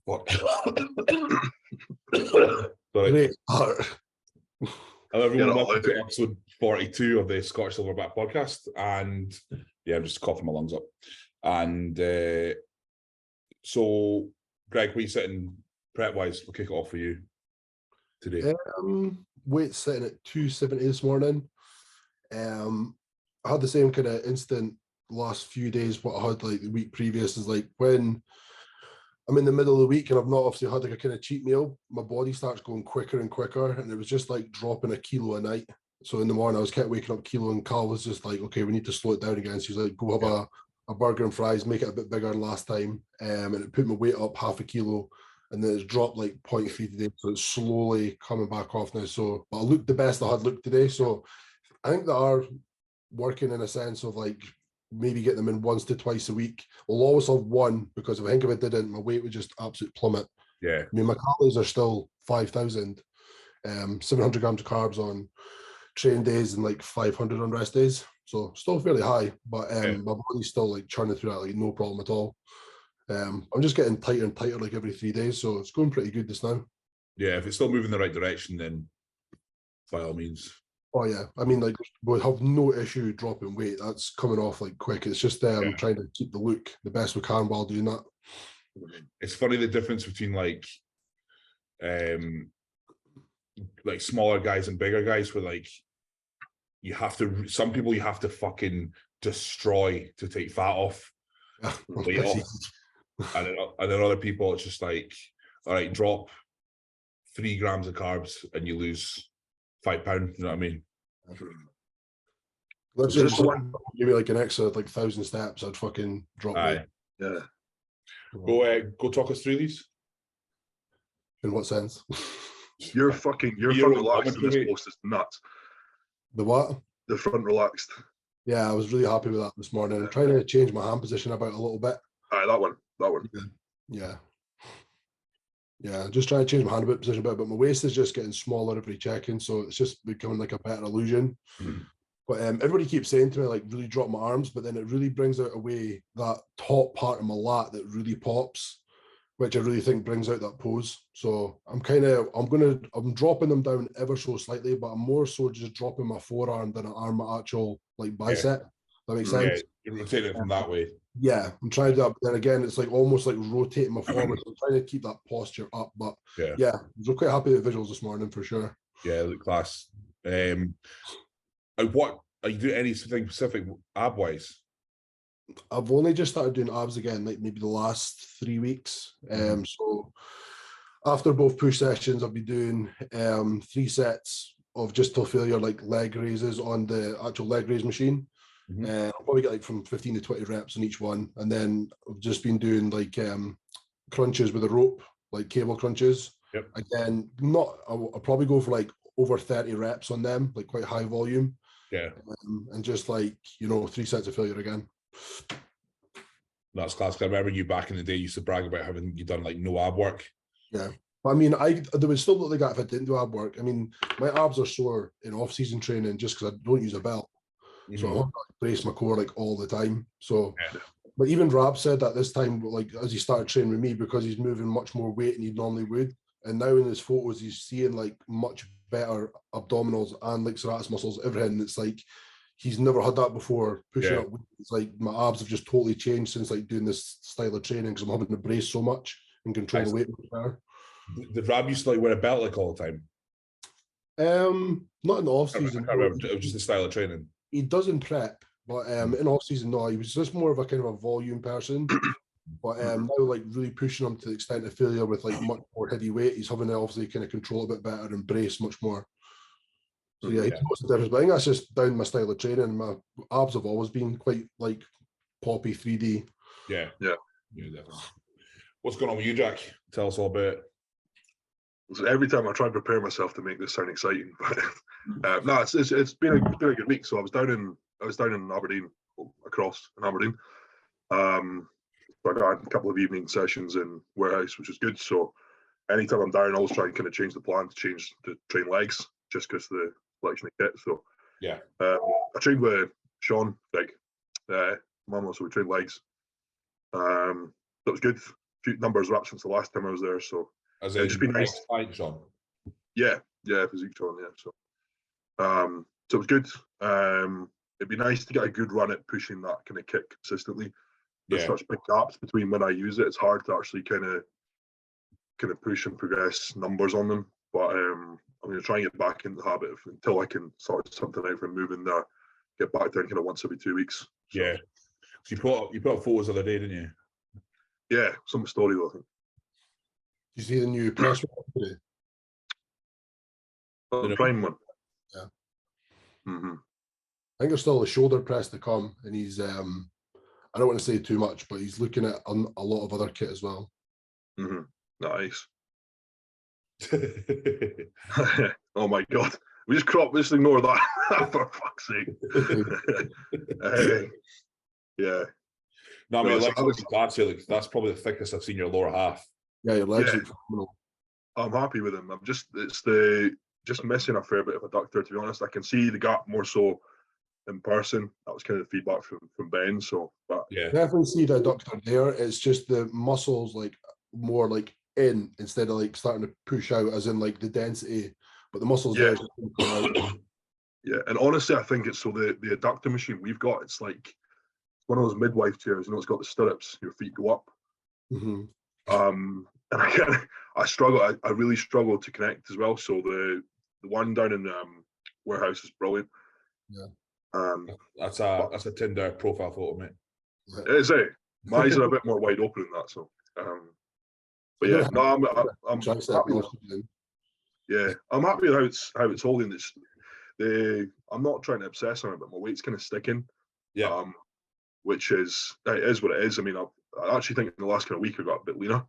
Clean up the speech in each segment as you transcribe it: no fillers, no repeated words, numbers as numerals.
What? Great start. Hello everyone, welcome to episode 42 of the Scottish Silverback Podcast. And yeah, I'm just coughing my lungs up. And so, Greg, what are you sitting prep-wise? We'll kick it off for you today. Weight sitting at 270 this morning. I had the same kind of instant last few days what I had like the week previous. Is like when I'm in the middle of the week and I've not obviously had like a kind of cheat meal, my body starts going quicker and quicker, and it was just like dropping a kilo a night. So in the morning I was kept waking up a kilo, and Carl was just like, okay, we need to slow it down again. So he's like, go have a burger and fries, make it a bit bigger than last time. And it put my weight up half a kilo, and then it's dropped like 0.3 today. So it's slowly coming back off now. So but I looked the best I had looked today. So I think they are working in a sense of like maybe get them in once to twice a week. We'll always have one, because if I think if I didn't, my weight would just absolutely plummet. Yeah. I mean, my calories are still 5,000, 700 grams of carbs on training days and like 500 on rest days. So still fairly high, but my body's still like churning through that, like no problem at all. I'm just getting tighter and tighter like every 3 days. So it's going pretty good just now. Yeah, if it's still moving in the right direction, then by all means. Oh yeah, I mean, like we'll have no issue dropping weight. That's coming off like quick. It's just trying to keep the look the best we can while doing that. It's funny the difference between like smaller guys and bigger guys, where like some people you have to fucking destroy to take fat off, weight off. And then other people it's just like, all right, drop 3 grams of carbs and you lose 5 pounds. You know what I mean? Let's just give me like an extra like 1,000 steps. I'd fucking drop weight. Yeah. Go talk us through these. In what sense? Your front relaxed in this post is nuts. The what? The front relaxed. Yeah, I was really happy with that this morning. I'm trying to change my hand position about a little bit. That one. Yeah, just trying to change my hand position a bit, but my waist is just getting smaller every check-in, so it's just becoming like a better illusion. But everybody keeps saying to me, like, really drop my arms, but then it really brings out away that top part of my lat that really pops, which I really think brings out that pose. So I'm dropping them down ever so slightly, but I'm more so just dropping my forearm than I arm my actual like bicep. That makes sense? Yeah, you're rotating it from that way. Yeah, I'm trying to do that, but then again, it's like almost like rotating my forward. So I'm trying to keep that posture up, but yeah, I was quite happy with the visuals this morning for sure. Yeah, look class. What are you doing? Anything specific ab wise? I've only just started doing abs again, like maybe the last 3 weeks. So after both push sessions, I'll be doing 3 sets of just till failure, like leg raises on the actual leg raise machine. I'll probably get like from 15 to 20 reps on each one, and then I've just been doing like crunches with a rope, like cable crunches. Again, I'll probably go for like over 30 reps on them, like quite high volume. And just like 3 sets of failure again. That's class. I remember you back in the day used to brag about having you done like no ab work. Yeah, I mean, there would still look like that if I didn't do ab work. I mean, my abs are sore in off-season training just because I don't use a belt. So I have to brace my core like all the time. So, but even Rab said that this time, like as he started training with me, because he's moving much more weight than he normally would, and now in his photos he's seeing like much better abdominals and like serratus muscles, everything. It's like he's never had that before. Pushing up, it's like my abs have just totally changed since like doing this style of training, because I'm having to brace so much and control the weight better. Did Rab used to like wear a belt like all the time? Not in the off season. I can't remember. It was just a style of training. He does in prep, but in off season, no, he was just more of a kind of a volume person. But now, like really pushing him to the extent of failure with like much more heavy weight, he's having to obviously kind of control a bit better and brace much more. So yeah, he knows the difference. But I think that's just down my style of training. My abs have always been quite like poppy 3D. Yeah, definitely. What's going on with you, Jack? Tell us all about it. So every time I try and prepare myself to make this sound exciting, but no, it's been a good week. So I was down in Aberdeen, across in Aberdeen. So I got a couple of evening sessions in warehouse, which is good. So anytime I'm down, I always try and kind of change the plan to train legs, just because the selection of kit. So I trained with Sean, like Mum, so we trained legs. That was good. few numbers were up since the last time I was there. So As it'd just be nice. Sean. Yeah, physique on, yeah. So so it was good. It'd be nice to get a good run at pushing that kind of kick consistently. There's such big gaps between when I use it. It's hard to actually kind of push and progress numbers on them. But I'm going to try and get back in the habit of, until I can sort something out from moving there, get back there kind of once every 2 weeks. So, yeah. So you put up photos the other day, didn't you? Yeah, some story though, I think. You see the new press today? The prime one. Yeah. Mm-hmm. I think there's still a shoulder press to come, and he's I don't want to say too much, but he's looking at a lot of other kit as well. Mm-hmm. Nice. Oh my god, we just ignore that for fuck's sake. Yeah. No, I mean, that's probably the thickest I've seen your lower half. Yeah, your legs look phenomenal. I'm happy with him. It's just missing a fair bit of adductor, to be honest. I can see the gap more so in person. That was kind of the feedback from Ben. So, but yeah, definitely see the adductor there. It's just the muscles like more like in instead of like starting to push out, as in like the density. But the muscles there. Yeah, and honestly, I think it's so the adductor machine we've got. It's like one of those midwife chairs. It's got the stirrups. Your feet go up. Mm-hmm. And I really struggle to connect as well. So the one down in warehouse is brilliant. Yeah. That's a Tinder profile photo, mate. Is it? My eyes are a bit more wide open than that. So, but yeah, no, I'm happy with, I'm happy with how it's holding. I'm not trying to obsess on it, but my weight's kind of sticking. Yeah. Which it is what it is. I mean, I actually think in the last kind of week I got a bit leaner.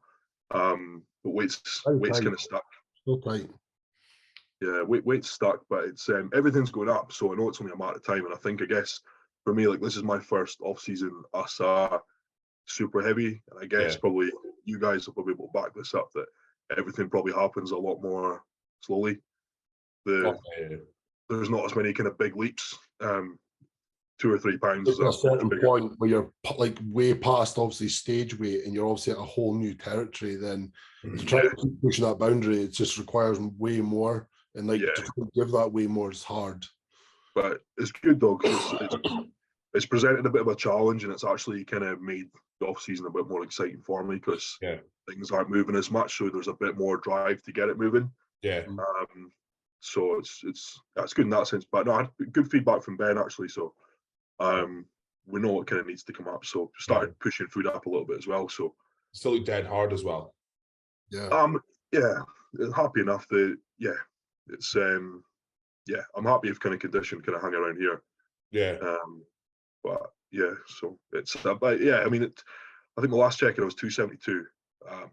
But weight's kind of stuck. So tight. Yeah, weight's stuck, but it's everything's going up. So I know it's only a matter of time. And I guess for me, like, this is my first off season super heavy, and I guess probably you guys will probably be able to back this up, that everything probably happens a lot more slowly. There's not as many kind of big leaps. 2 or 3 pounds is a certain point where you're like way past obviously stage weight, and you're obviously at a whole new territory. Then to try to keep pushing that boundary, it just requires way more, and like to give that way more is hard. But it's good though, because it's presented a bit of a challenge, and it's actually kind of made the off season a bit more exciting for me, because things aren't moving as much, so there's a bit more drive to get it moving. So it's good in that sense. But no, I had good feedback from Ben actually. So we know what kind of needs to come up. So started pushing food up a little bit as well. So still look dead hard as well. Happy enough that it's I'm happy if kind of condition kind of hung around here. But so it's about I mean I think the last check it was 272,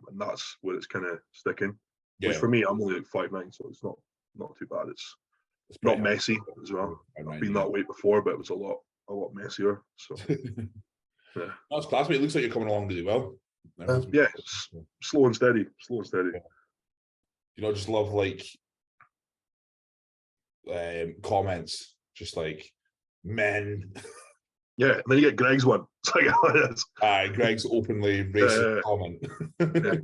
and that's where it's kind of sticking. Which for me, I'm only like 5'9", so it's not too bad. It's not messy as well. I've been that weight before, but it was a lot messier. So that's class, mate. It looks like you're coming along really well. Slow and steady. You know, just love like comments, just like men. Yeah, and then you get Greg's one. It's like, Greg's openly racist comment. They're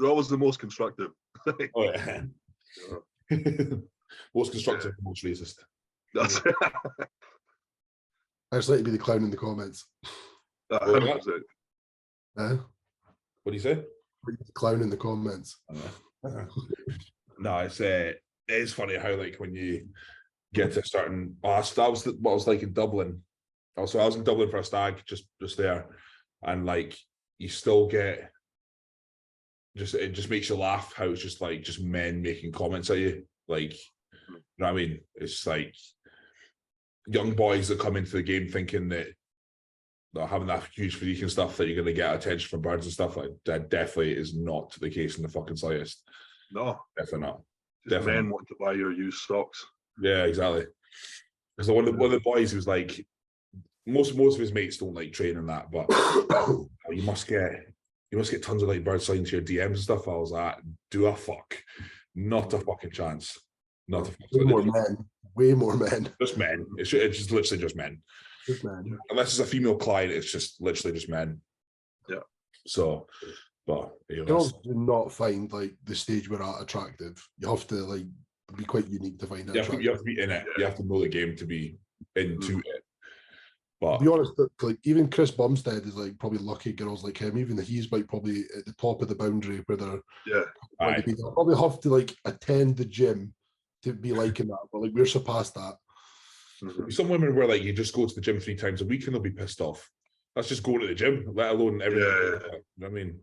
always the most constructive. Most constructive, most racist. That's it. I just like to be the clown in the comments. 100%. What do you say? The clown in the comments. No, it's funny how like when you get to a certain. That was what I was like in Dublin. Also, I was in Dublin for a stag just there, and like you still get. It just makes you laugh how it's just men making comments at you, like, you know what I mean? It's like young boys that come into the game thinking that they're having that huge physique and stuff that you're going to get attention from birds and stuff. Like that definitely is not the case in the fucking slightest. No, definitely not. Just men want to buy your used socks. Yeah, exactly. Because one of the boys who's like, most of his mates don't like training that, but you must get tons of like bird signs to your DMs and stuff. I was like, do a fuck. Not a fucking chance. Not a fucking Way more men. Just men. It's just literally just men. Just men. Unless it's a female client, it's just literally just men. Yeah. So But girls do not find like the stage we're at attractive. You have to like be quite unique to find it attractive. You have to be in it. You have to know the game to be into it. But to be honest, like even Chris Bumstead is like probably lucky girls like him. Even he's like probably at the top of the boundary where they're they'll probably have to like attend the gym to be liking that. But like we're surpassed that. Some women where like you just go to the gym 3 times a week and they'll be pissed off. That's just going to the gym, let alone everything. You know what I mean?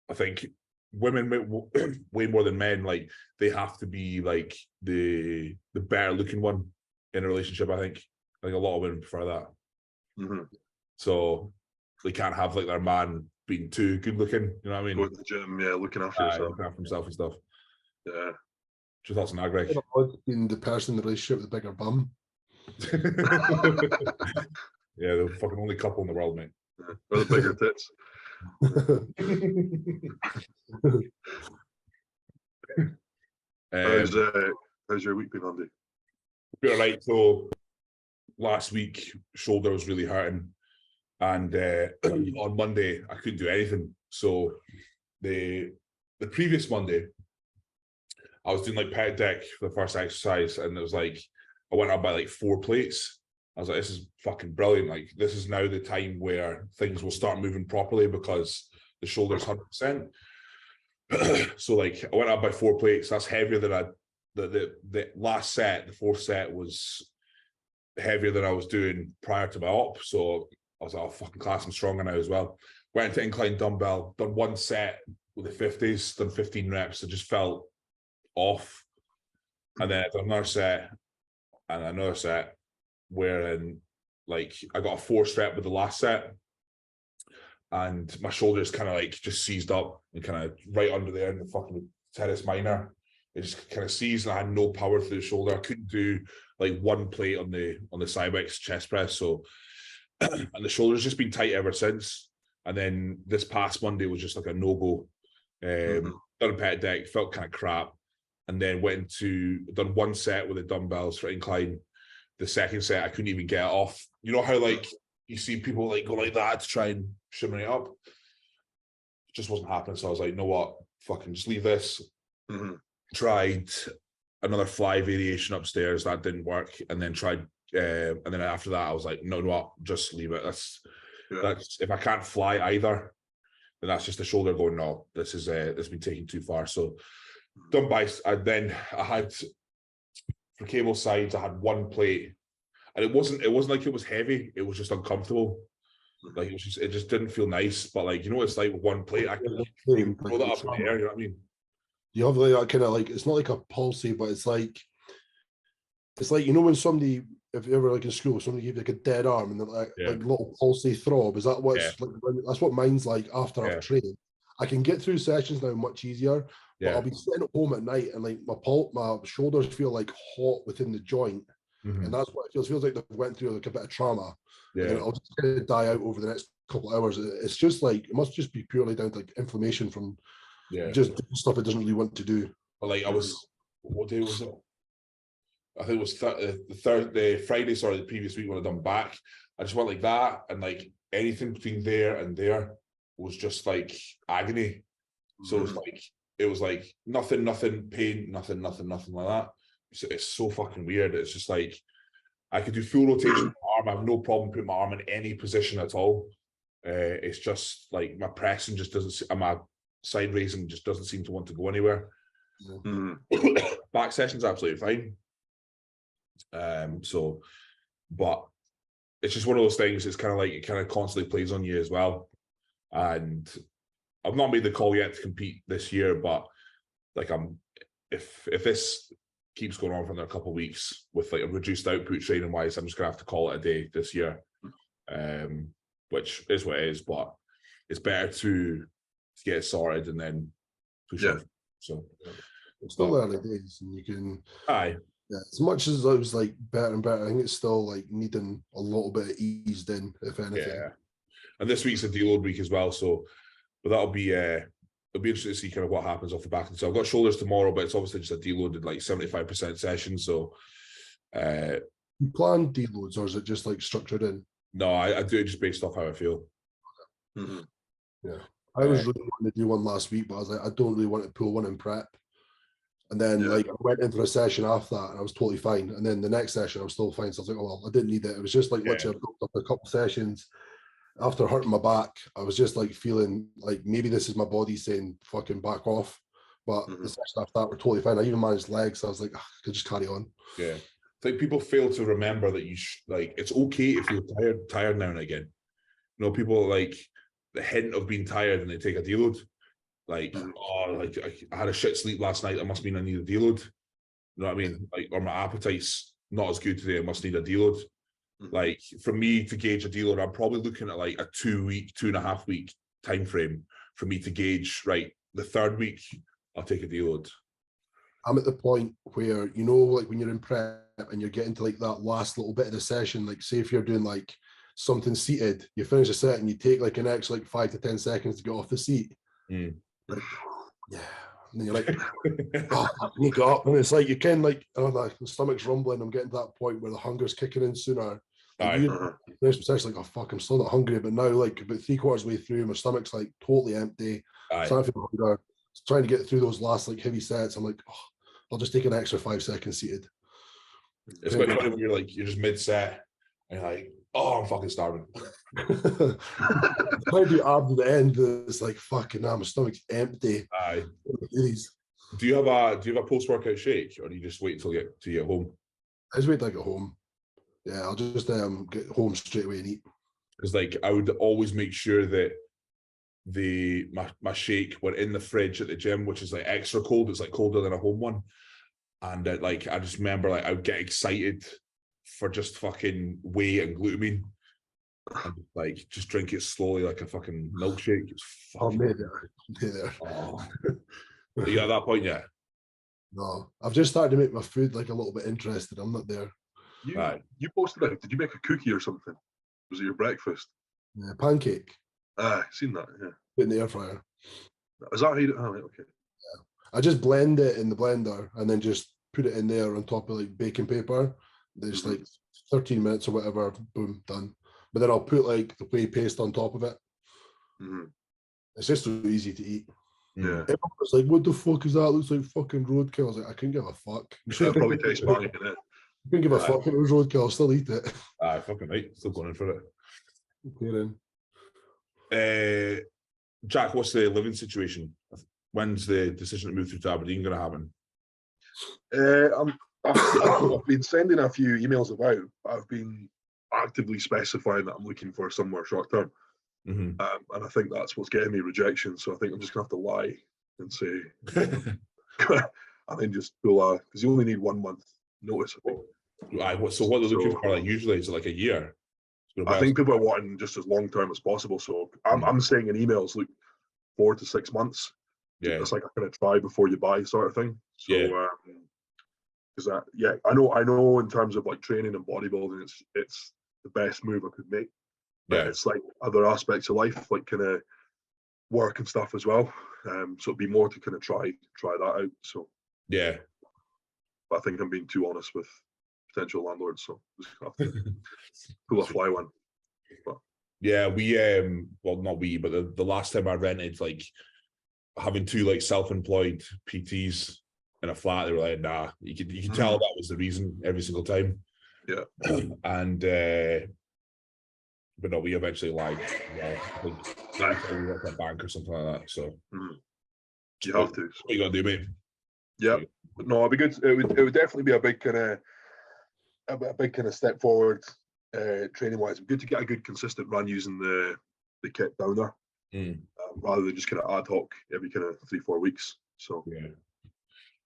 I think women way more than men, like they have to be like the better looking one in a relationship. I think a lot of women prefer that. So they can't have like their man being too good looking. You know what I mean? Going to the gym, looking after yourself. Looking after himself and stuff. Yeah. Just that's an agree. Being the person in the relationship with the bigger bum. Yeah, the fucking only couple in the world, mate. Yeah. Or the bigger tits. How's your week been, Andy? Bit all right. So last week, shoulder was really hurting, and on Monday I couldn't do anything. So the previous Monday, I was doing like pec deck for the first exercise, and it was like I went up by like 4 plates. I was like, this is fucking brilliant. Like, this is now the time where things will start moving properly because the shoulder's 100%. So like I went up by 4 plates. That's heavier than the last set, the 4th set was heavier than I was doing prior to my op. So I was like, oh, fucking class, I'm stronger now as well. Went into incline dumbbell, done 1 set with the 50s, done 15 reps. I just felt off. And then I done another set and another set wherein like I got a 4th rep with the last set and my shoulders kind of like just seized up and kind of right under there in the fucking teres minor. It just kind of seized and I had no power through the shoulder. I couldn't do like 1 plate on the Cybex chest press. So and the shoulder's just been tight ever since. And then this past Monday was just like a no-go. Done a pec deck, felt kind of crap. And then done 1 set with the dumbbells for incline. The 2nd set, I couldn't even get it off. You know how like you see people like go like that to try and shimmer it up? It just wasn't happening. So I was like, you know what? Fucking just leave this. Tried another fly variation upstairs. That didn't work. And then tried, and then after that, I was like, no, what? Just leave it. That's if I can't fly either, then that's just the shoulder going, no, this has been taken too far. So done by, then I had, for cable sides, I had 1 plate, and it wasn't like it was heavy. It was just uncomfortable. Like it just didn't feel nice. But like you know, it's like with 1 plate, I can throw that up in the air. You know what I mean? You have like that kind of like it's not like a pulsey, but it's like you know when somebody, if you ever like in school, somebody gave you like a dead arm and they're like little pulsey throb. Is that what's like? That's what mine's like after I've trained. I can get through sessions now much easier. But I'll be sitting at home at night and like my shoulders feel like hot within the joint. And that's what it feels. It feels like they went through like a bit of trauma. And I'll just kind of die out over the next couple of hours. It's just like, it must just be purely down to like inflammation from just stuff it doesn't really want to do. But like what day was it? I think it was the Friday, the previous week when I done back. I just went like that, and like anything between there and there was just like agony. So it was like nothing, pain, nothing like that. It's so fucking weird. It's just like I could do full rotation of my arm. I have no problem putting my arm in any position at all. It's just like my pressing just doesn't, my side raising just doesn't seem to want to go anywhere. Back session's absolutely fine. But it's just one of those things. It's kind of like it kind of constantly plays on you as well. And I've not made the call yet to compete this year, but like if this keeps going on for another couple of weeks with like a reduced output training wise, I'm just gonna have to call it a day this year, which is what it is. But it's better to get it sorted and then push on. So it's still early days, and you can. Aye. Yeah, as much as I was like better and better, I think it's still like needing a little bit of eased in, if anything. Yeah. And this week's a deload week as well, so but it'll be interesting to see kind of what happens off the back. So I've got shoulders tomorrow, but it's obviously just a deloaded like 75% session. So you plan deloads, or is it just like structured in? No, I do it just based off how I feel. Yeah. I was really wanting to do one last week, but I was like, I don't really want to pull one in prep. And then like I went into a session after that and I was totally fine. And then the next session I was still fine. So I was like, oh well, I didn't need it. It was just like literally I built up a couple sessions. After hurting my back, I was just like feeling like maybe this is my body saying fucking back off. But the session after that were totally fine. I even managed legs. So I was like, I could just carry on. Yeah. I think people fail to remember that like it's okay if you're tired now and again. You know, people like the hint of being tired and they take a deload. Like, oh, like I had a shit sleep last night. That must mean I need a deload. You know what I mean? Like, or my appetite's not as good today. I must need a deload. Like, for me to gauge a deload, I'm probably looking at like a 2.5 week time frame for me to gauge. Right, the third week, I'll take a deload. I'm at the point where, you know, like when you're in prep and you're getting to like that last little bit of the session, like say if you're doing like something seated, you finish a set and you take like an extra like 5 to 10 seconds to get off the seat. Like, yeah. And then you're like, oh, you get up. And it's like, you can like, I don't know, the stomach's rumbling. I'm getting to that point where the hunger's kicking in sooner. Like, there's potentially like, oh fuck, I'm still not hungry. But now, like about 3/4 way through, my stomach's like totally empty. Starting to feel hunger. Trying to get through those last like heavy sets. I'm like, oh, I'll just take an extra 5 seconds seated. It's quite funny when you're just mid-set and you're like, oh, I'm fucking starving. Trying to do abs at the end, it's like fucking my stomach's empty. Aye. Do you have a post-workout shake, or do you just wait until you get home? I just wait till I get home. Yeah, I'll just get home straight away and eat. Because like I would always make sure that my shake were in the fridge at the gym, which is like extra cold. It's like colder than a home one. And like I just remember like I would get excited for just fucking whey and glutamine, and like just drink it slowly like a fucking milkshake. It's fucking. There. Oh. Are you at that point yet? No, I've just started to make my food like a little bit interested. I'm not there. You posted it. Did you make a cookie or something? Was it your breakfast? Yeah, pancake. Seen that. Yeah. Put in the air fryer. Is that how you do it? Oh, right, okay. Yeah. I just blend it in the blender and then just put it in there on top of like baking paper. There's like 13 minutes or whatever. Boom, done. But then I'll put like the whey paste on top of it. It's just so easy to eat. Yeah. Everyone's like, what the fuck is that? It looks like fucking roadkill. I was like, I couldn't give a fuck. It probably tastes banging, innit? I couldn't give a fuck if it was roadkill. I'll still eat it. Fucking right. Still going in for it. Okay, then. Jack, what's the living situation? When's the decision to move through to Aberdeen going to happen? I've been sending a few emails about. I've been actively specifying that I'm looking for somewhere short term. And I think that's what's getting me rejection. So I think I'm just going to have to lie and say, and then just pull because you only need 1 month notice, I think. So what they're looking for, like, usually is it like a year? I think people are wanting just as long term as possible. So I'm saying in emails, look, 4 to 6 months. Yeah, it's like a kind of try before you buy sort of thing. So because I know in terms of like training and bodybuilding, it's the best move I could make. But it's like other aspects of life, like kind of work and stuff as well. So it'd be more to kind of try that out. So yeah, but I think I'm being too honest with potential landlords, so just have to pull a fly one. But yeah, we well, not we, but the last time I rented, like having 2 like self-employed PTs in a flat, they were like, nah, you can tell that was the reason every single time. Yeah. And but no, we eventually lied. We work at a bank or something like that. So you have to. What you gotta do, mate? Yeah. But no, it'd be good. It would definitely be a big kind of step forward training wise. Good to get a good consistent run using the kit down there. Rather than just kind of ad hoc every kind of 3-4 weeks. So yeah,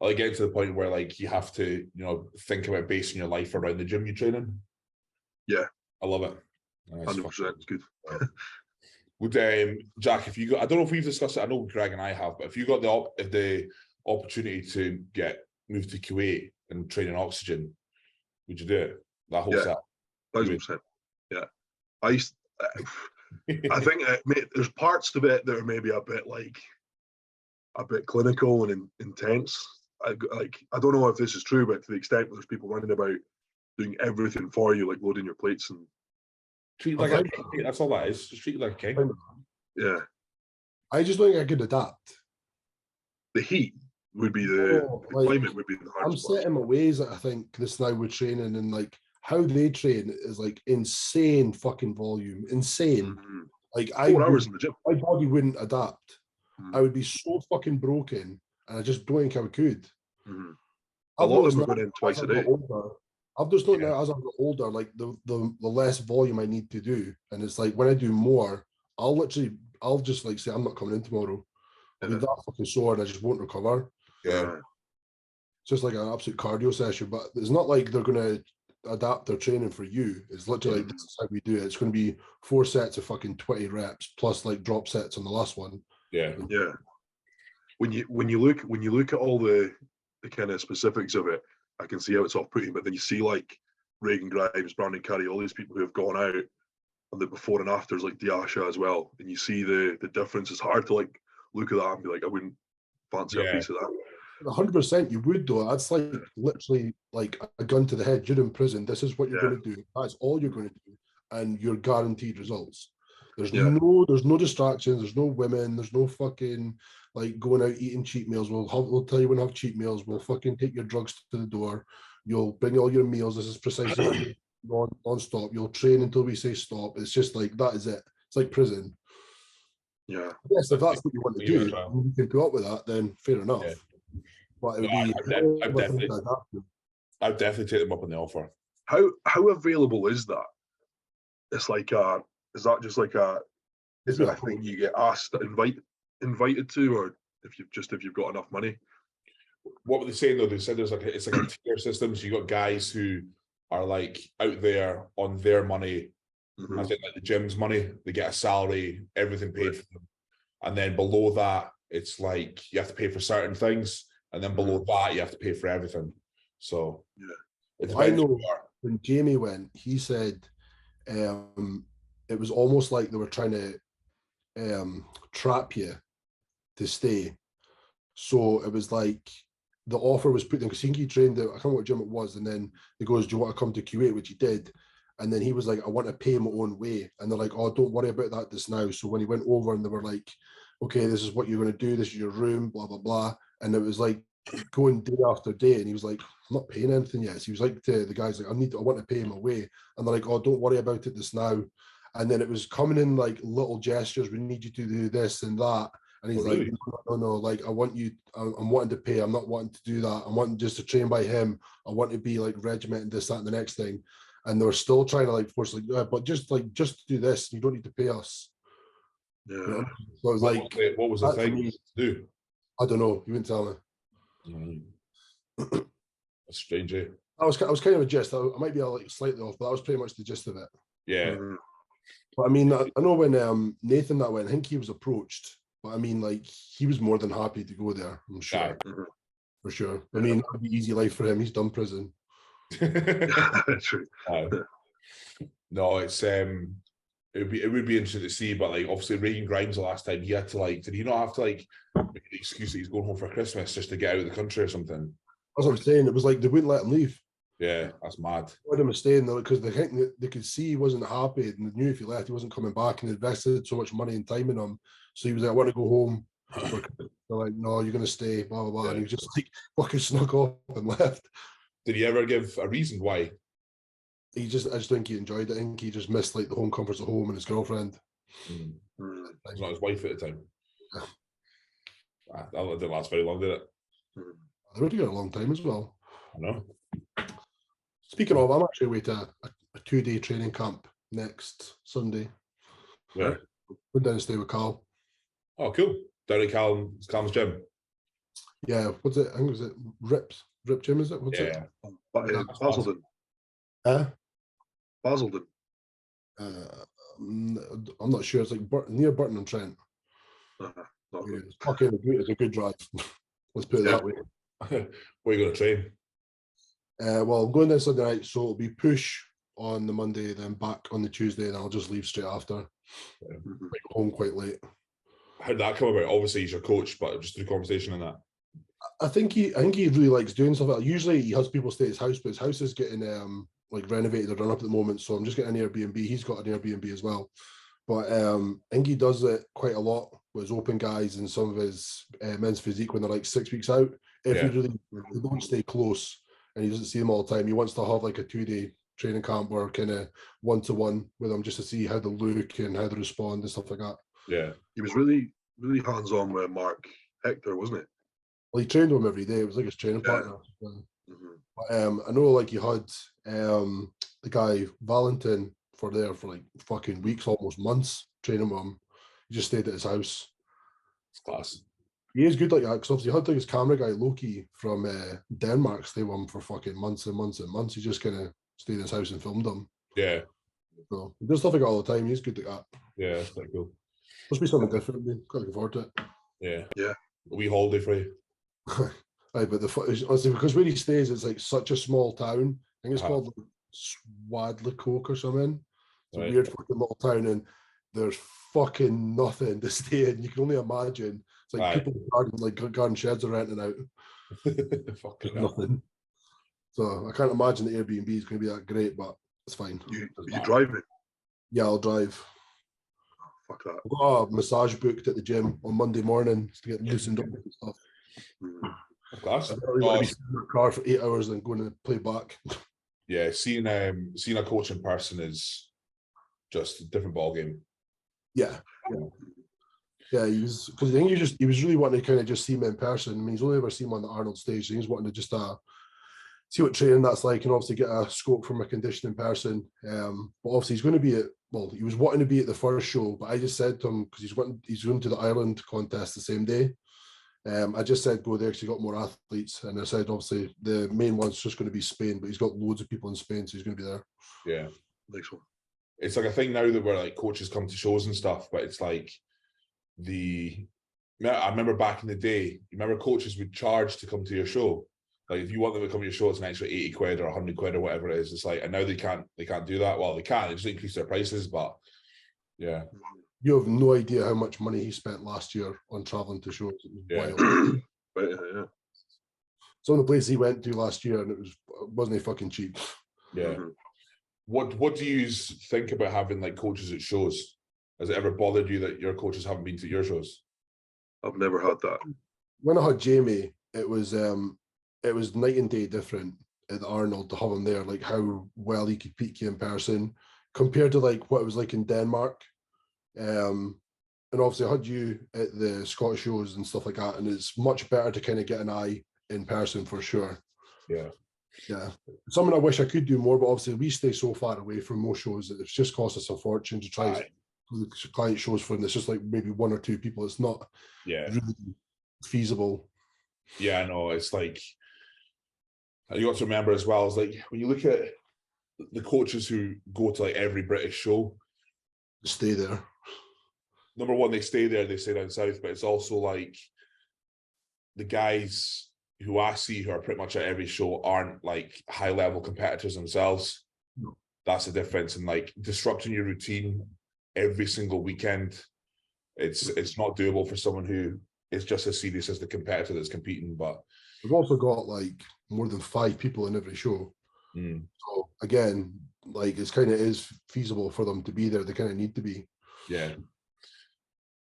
I like getting to the point where like you have to, think about basing your life around the gym you train in. Yeah, I love it. 100%. It's good. Would Jack, if you got, I don't know if we've discussed it. I know Greg and I have, but if you got the opportunity to move to Kuwait and train in oxygen, would you do it? That whole set. 1,000%. Yeah, I think there's parts of it that are maybe a bit clinical and intense. I don't know if this is true, but to the extent there's people running about doing everything for you, like loading your plates and treat like a king. That's all that is. Just treat it like a king. Yeah, I just don't think I could adapt. The heat would be the climate would be the hardest I'm set in my ways that I think this now with training, and like how they train is like insane fucking volume, insane. Mm-hmm. Like 4 hours in the gym. my body wouldn't adapt. I would be so fucking broken, and I just don't think I could. Mm-hmm. A lot of them are going in twice a day. I've just noticed now as I've got older, like the less volume I need to do, and it's like when I do more, I'll just like say I'm not coming in tomorrow. I'll be that fucking sore and I just won't recover. Yeah, it's just like an absolute cardio session. But it's not like they're going to adapt their training for you. It's literally like, this is how we do it. It's going to be 4 sets of fucking 20 reps plus like drop sets on the last one. Yeah. When you look at all the kind of specifics of it, I can see how it's off-putting. But then you see like Reagan Grimes, Brandon Curry, all these people who have gone out on the before and afters, like Diasha as well, and you see the difference. It's hard to like look at that and be like, I wouldn't fancy a piece of that. 100% you would though. That's like literally like a gun to the head. You're in prison. This is what you're going to do. That's all you're going to do, and you're guaranteed results. There's no distractions. There's no women. There's no fucking like going out eating cheat meals. We'll tell you when to have cheat meals. We'll fucking take your drugs to the door. You'll bring all your meals. This is precisely non-stop. You'll train until we say stop. It's just like that is it. It's like prison. Yeah. Yes, if that's what you want to do, and you can put up with that, then fair enough. Yeah. But it would I'd definitely take them up on the offer. How available is that? It's like is that just like is it a thing you get asked invited to, or if you've got enough money? What were they saying though? They said it's like a tier system. So you got guys who are like out there on their money. Mm-hmm. I think like the gym's money, they get a salary, everything paid for them. And then below that, it's like you have to pay for certain things. And then below that, you have to pay for everything. So I know when Jamie went, he said it was almost like they were trying to trap you to stay. So it was like the offer was put in because he trained I can't remember what gym it was, and then he goes, "Do you want to come to Kuwait?" Which he did. And then he was like, "I want to pay my own way." And they're like, "Oh, don't worry about that just now." So when he went over and they were like, "Okay, this is what you're going to do. This is your room, blah, blah, blah." And it was like going day after day. And he was like, "I'm not paying anything yet." So he was like to the guys, like, I want to pay him away. And they're like, "Oh, don't worry about it just now." And then it was coming in like little gestures. "We need you to do this and that." And he's like, no, like, I'm wanting to pay. I'm not wanting to do that. I'm wanting just to train by him. I want to be like regimented, this, that, and the next thing. And they were still trying to like force like, but just do this. You don't need to pay us. Yeah. You know? So I was like, what was the thing to do? I don't know. You wouldn't tell me. That's strange. Eh? I was kind of a gist. I might be like slightly off, but that was pretty much the gist of it. Yeah. But I mean, I know when Nathan that went, I think he was approached. But I mean, like, he was more than happy to go there, I'm sure. For sure. I mean, it'd be easy life for him. He's done prison. True. No, it's it would be interesting to see, but like obviously Reagan Grimes the last time he had to like, did he not have to like make an excuse that he's going home for Christmas just to get out of the country or something? That's what I'm saying. It was like they wouldn't let him leave. Yeah, that's mad. They wanted him to stay in there because they could see he wasn't happy and they knew if he left he wasn't coming back, and they invested so much money and time in him. So he was like, "I want to go home." They're like, "No, you're going to stay, blah, blah, blah." And he was just like fucking snuck off and left. Did he ever give a reason why? I just think he enjoyed it. I think he just missed like the home comforts of home and his girlfriend. He's not his wife at the time. That didn't last very long, did it? They were together a long time as well. I know. Speaking of, I'm actually away to a 2-day training camp next Sunday. Where? Went down to stay with Carl. Oh, cool. Down at Cal's gym. Yeah, what's it? I think it was Rip Gym, is it? What's it? Basildon. Basildon. I'm not sure. It's like near Burton and Trent. It's a good drive. Let's put it that way. Where are you going to train? Well, I'm going there Sunday night, so it'll be push on the Monday, then back on the Tuesday, and I'll just leave straight after. Like home quite late. How did that come about? Obviously, he's your coach, but just through conversation on that. I think he really likes doing stuff like that. Usually, he has people stay at his house, but his house is getting like renovated or done up at the moment. So I'm just getting an Airbnb. He's got an Airbnb as well, but I think he does it quite a lot. with his open guys and some of his men's physique when they're like 6 weeks out. If he really they don't stay close and he doesn't see them all the time, he wants to have like a 2-day training camp or kind of one-to-one with them just to see how they look and how they respond and stuff like that. Yeah, he was really, really hands-on with Mark Hector, wasn't it? Well, he trained with him every day. It was like his training partner. But, I know like you had the guy Valentin for like fucking weeks, almost months, training with him. He just stayed at his house. It's class. He is good like that because obviously he had like his camera guy Loki from Denmark stay with him for fucking months and months and months. He just kind of stayed in his house and filmed him. Yeah. So he does stuff like that all the time. He's good at that. Yeah, that's pretty cool. Must be something different. I'm quite looking forward to it. Yeah. Yeah. A wee holiday for you. Aye, but honestly, because where he stays, it's like such a small town. I think it's called like Swadlincoke or something. It's a weird fucking little town, and there's fucking nothing to stay in. You can only imagine. It's like people garden sheds are renting out. Fucking nothing. So I can't imagine the Airbnb is going to be that great, but it's fine. You drive it? Yeah, I'll drive. Fuck that. I've got a massage booked at the gym on Monday morning to get loosened up and stuff. Class. I don't really want to be sitting in the car for 8 hours and then going to play back. Yeah, seeing a coach in person is just a different ballgame. Yeah. He was because I think he was really wanting to kind of just see him in person. I mean, he's only ever seen him on the Arnold stage, so he was wanting to just see what training that's like and obviously get a scope from a conditioning person. But obviously he's going to be he was wanting to be at the first show, but I just said to him, because he's going to the Ireland contest the same day. I just said go there because he got more athletes, and I said obviously the main one's just going to be Spain, but he's got loads of people in Spain, so he's going to be there. Yeah, next one. It's like a thing now that where like coaches come to shows and stuff, but it's like I remember back in the day, you remember coaches would charge to come to your show. Like if you want them to come to your show, it's an extra 80 quid or 100 quid or whatever it is. It's like, and now they can't do that. Well, they can, they just increase their prices, but yeah. You have no idea how much money he spent last year on traveling to shows. It was wild. Yeah. Some of the places he went to last year, and it wasn't fucking cheap. Yeah. What do you think about having like coaches at shows? Has it ever bothered you that your coaches haven't been to your shows? I've never had that. When I had Jamie, it was night and day different at Arnold to have him there, like how well he could peak you in person compared to like what it was like in Denmark. And obviously I had you at the Scottish shows and stuff like that, and it's much better to kind of get an eye in person for sure. Yeah, something I wish I could do more, but obviously we stay so far away from most shows that it's just cost us a fortune to try the client shows for them. It's just like maybe 1 or 2 people. It's not really feasible. Yeah, I know. It's like, you got to remember as well, is like when you look at the coaches who go to like every British show, stay there. Number one, they stay there, they stay down south, but it's also like the guys who I see who are pretty much at every show aren't like high level competitors themselves. No. That's the difference. And like disrupting your routine every single weekend, it's not doable for someone who is just as serious as the competitor that's competing. But we've also got like more than 5 people in every show. So again, like it's kind of is feasible for them to be there. They kind of need to be. Yeah,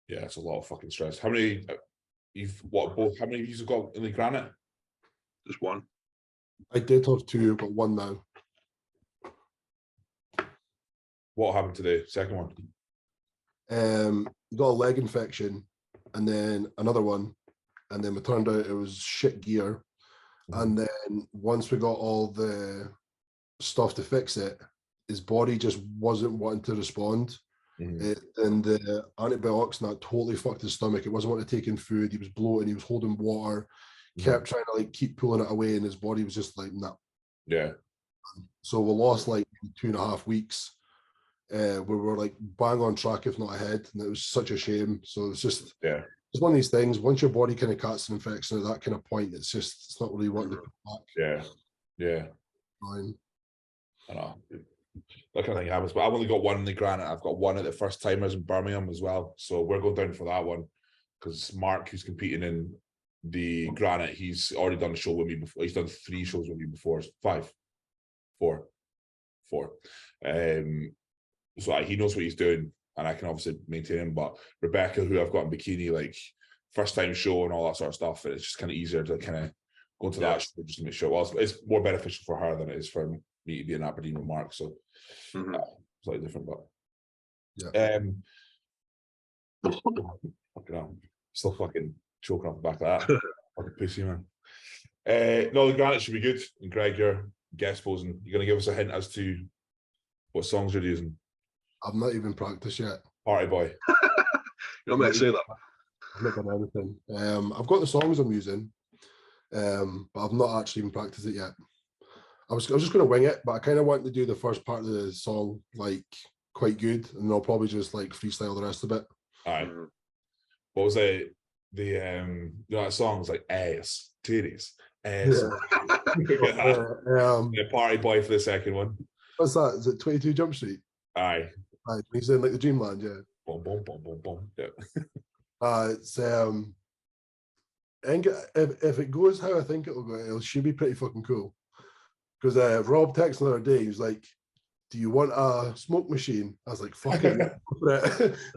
it's a lot of fucking stress. How many how many of you have got in the granite? Just 1. I did have 2, but 1 now. What happened to the second one? Got a leg infection, and then another one, and then it turned out it was shit gear. And then once we got all the stuff to fix it, his body just wasn't wanting to respond. And the antibiotics and that totally fucked his stomach. It wasn't wanting to take in food. He was bloating. He was holding water. Kept trying to like keep pulling it away, and his body was just like, nah. Yeah. So we lost like 2.5 weeks. We were like bang on track, if not ahead, and it was such a shame. So it's just it's one of these things. Once your body kind of catches an infection at that kind of point, it's not really wanting to come back. Yeah. Fine. I know. That kind of thing happens, but I've only got 1 in the granite. I've got 1 at the first timers in Birmingham as well. So we're going down for that one because Mark, who's competing in the granite, he's already done a show with me before. He's done 3 shows with me before. 4. So he knows what he's doing. and I can obviously maintain him. But Rebecca, who I've got in bikini, like first time show and all that sort of stuff, it's just kind of easier to kind of go into that show just to make sure. Well, it's more beneficial for her than it is for me to be in Aberdeen with Mark. So slightly different, but fucking hell. Still fucking choking off the back of that. Fucking pussy, man. No, the Granite should be good. And Greg, you're guest posing. You're going to give us a hint as to what songs you're using? I've not even practiced yet. Party Boy. You're not meant to say that. I've not done anything. I've got the songs I'm using, but I've not actually even practiced it yet. I was just going to wing it, but I kind of want to do the first part of the song like quite good, and then I'll probably just like freestyle the rest of it. All right. What was the you know that song was like ass, titties, ass. Party Boy for the second one. What's that? Is it 22 Jump Street? Aye. He's in like the Dreamland, yeah. Boom, boom, boom, boom, boom. Yeah. It's and if it goes how I think it'll go, it should be pretty fucking cool. Because Rob texted the other day, he was like, "Do you want a smoke machine?" I was like, "Fuck it."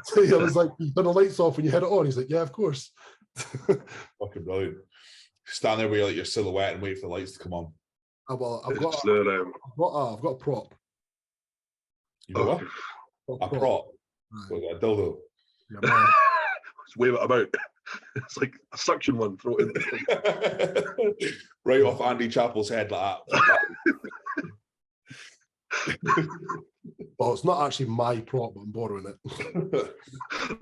So I was like, "You turn the lights off when you hit it on." He's like, "Yeah, of course." Fucking brilliant. Stand there with like your silhouette and wait for the lights to come on. Well, I've got a prop. You know what? A prop. Right. A dildo. Yeah, man. Just wave it about. It's like a suction one. Throw it in. Right off Andy Chappell's head like that. Well, it's not actually my prop, but I'm borrowing it.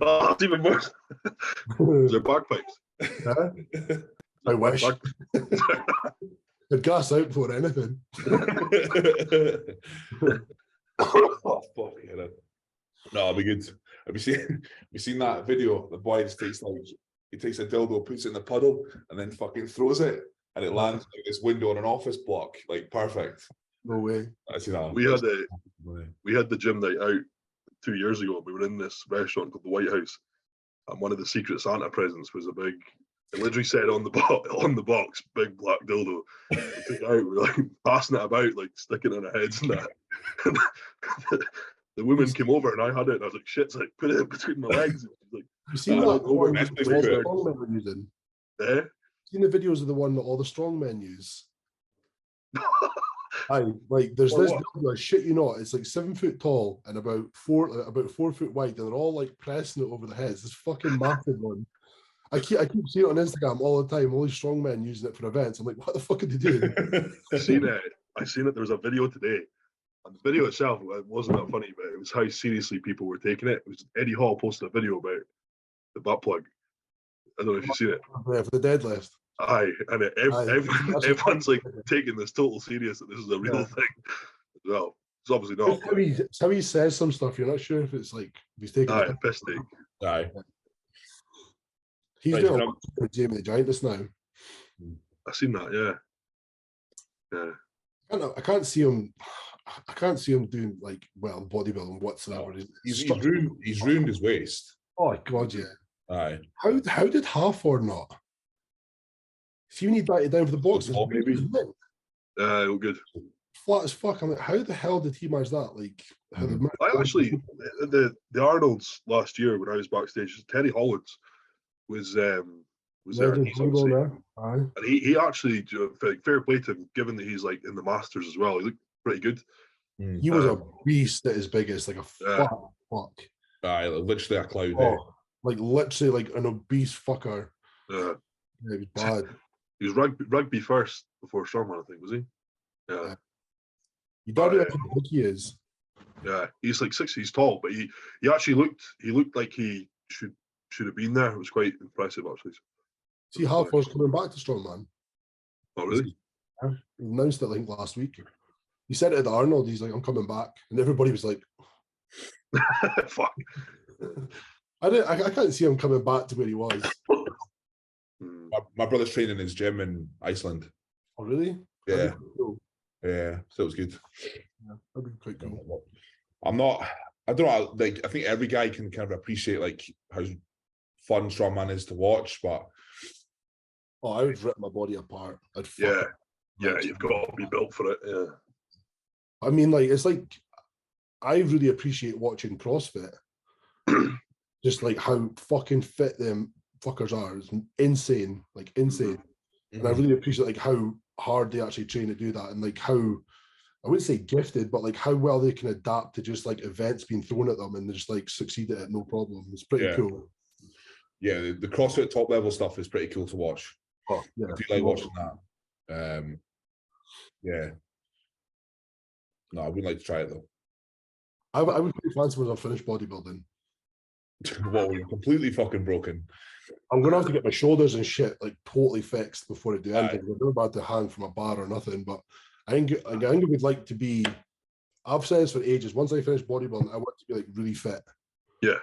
Oh, that's even worse. Is there bagpipes? Huh? I wish. I'd gas out for anything. Oh, fuck yeah. No, it'll be good. Have you seen that video? The boy just takes he takes a dildo, puts it in the puddle, and then fucking throws it, and it lands like this window on an office block, like perfect. No way. I see that. We had the gym night out 2 years ago. We were in this restaurant called the White House, and one of the Secret Santa presents was a big. It literally said on the box, big black dildo. We took it out. We were like passing it about, like sticking it in our heads and that. And the woman came over and I had it, and I was like, "Shit!" Like put it between my legs. Like, you seen that? Over All the strongmen were using. Yeah. Seen the videos of the one that all the strongmen use. Like there's this dildo, shit you not, it's like 7 foot tall and about 4 foot wide, and they're all like pressing it over the heads. This fucking massive one. I keep seeing it on Instagram all the time. All these strongmen using it for events. I'm like, what the fuck are they doing? I seen it. There was a video today, and the video itself it wasn't that funny, but it was how seriously people were taking it. It was Eddie Hall posted a video about the butt plug. I don't know if you've seen it. Yeah, for the deadlift. Aye, and everyone's like taking this total serious that this is a real thing as well. It's obviously not. It's how he says some stuff. You're not sure if it's like he's taking. Aye, piss take. Aye. He's doing a lot with Jamie the Giantess now. I've seen that, yeah. I can't see him. I can't see him doing like bodybuilding whatsoever. He's ruined his waist. Oh God, yeah. Aye. How did Halford not? If you need that down for the boxes, maybe. All good. Flat as fuck. I'm like, how the hell did he manage that? Like, I actually the Arnolds last year when I was backstage, Terry Hollands was there. And he actually, fair play to him, given that he's like in the Masters as well. He looked pretty good. He was a beast at his biggest, like a fuck. Aye, literally a cloud. Like literally like an obese fucker. Yeah, it was bad. He was rugby first before Strongman, I think, was he? Yeah. You don't know how big he is. Yeah, he's like 6. He's tall, but he actually looked like he should have been there. It was quite impressive, actually. See, Halford's coming back to Strongman. Oh, really? Yeah. He announced it, I think, last week. He said it to Arnold. He's like, "I'm coming back," and everybody was like, "Fuck." I can't see him coming back to where he was. My brother's training in his gym in Iceland. Oh, really? Yeah. Cool. Yeah, so it was good. Yeah, that'd be quite cool. I don't know, like, I think every guy can kind of appreciate like how fun strongman is to watch, but I would rip my body apart. Yeah, you've got to be built for it. Yeah. I mean, like, it's like I really appreciate watching CrossFit just like how fucking fit them fuckers are. It's insane, like insane. And I really appreciate like how hard they actually train to do that, and like how, I wouldn't say gifted, but like how well they can adapt to just like events being thrown at them and they just like succeed at it, no problem. It's pretty cool. Yeah, the CrossFit top level stuff is pretty cool to watch. Oh, yeah. I do like watching that. Yeah. No, I wouldn't like to try it though. I would pretty fancy when I finish bodybuilding. Well, you're completely fucking broken. I'm gonna have to get my shoulders and shit like totally fixed before I do anything. I'm never about to hang from a bar or nothing, but I think it would like to be. I've said this for ages. Once I finish bodybuilding, I want to be like really fit. Yeah.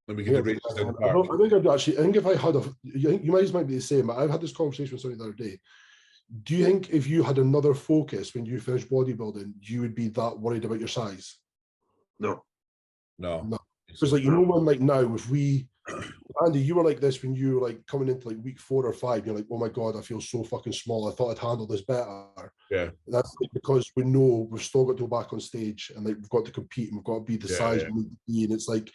Then we can do races in the park. I think I'd actually. I think if I had you might be the same. But I've had this conversation with somebody the other day. Do you think if you had another focus when you finished bodybuilding, you would be that worried about your size? No. Because like, you know, when like now, if we, Andy, you were like this when you were like coming into like week 4 or 5, you're like, oh my God, I feel so fucking small. I thought I'd handle this better. Yeah. And that's like because we know we've still got to go back on stage and like we've got to compete and we've got to be the size we need to be. And it's like,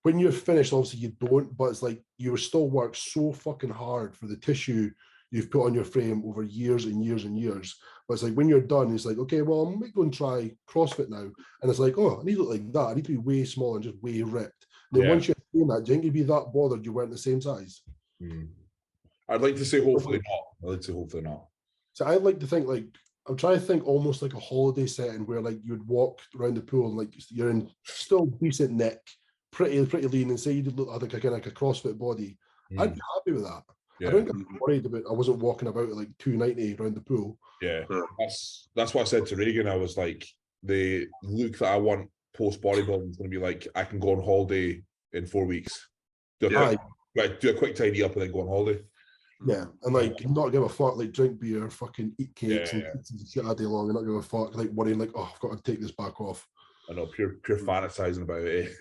when you're finished, obviously you don't, but it's like you were still worked so fucking hard for the tissue you've put on your frame over years and years and years. But it's like when you're done, it's like, okay, well, I'm going to go and try CrossFit now. And it's like, oh, I need to look like that. I need to be way smaller and just way ripped. And then once you're doing that, do you think you'd be that bothered you weren't the same size? I'd like to say hopefully not. So I'd like to think like, I'm trying to think almost like a holiday setting where like you'd walk around the pool and like you're in still decent neck, pretty lean, and say you did look like a CrossFit body. I'd be happy with that. I don't get worried about. I wasn't walking about at like 290 around the pool. Yeah, that's what I said to Reagan. I was like, the look that I want post bodybuilding is going to be like, I can go on holiday in 4 weeks. Do a quick tidy up and then go on holiday. Yeah, and like not give a fuck, like drink beer, fucking eat cakes and shit all day long, and not give a fuck, like worrying like, oh, I've got to take this back off. I know, pure fantasizing about it.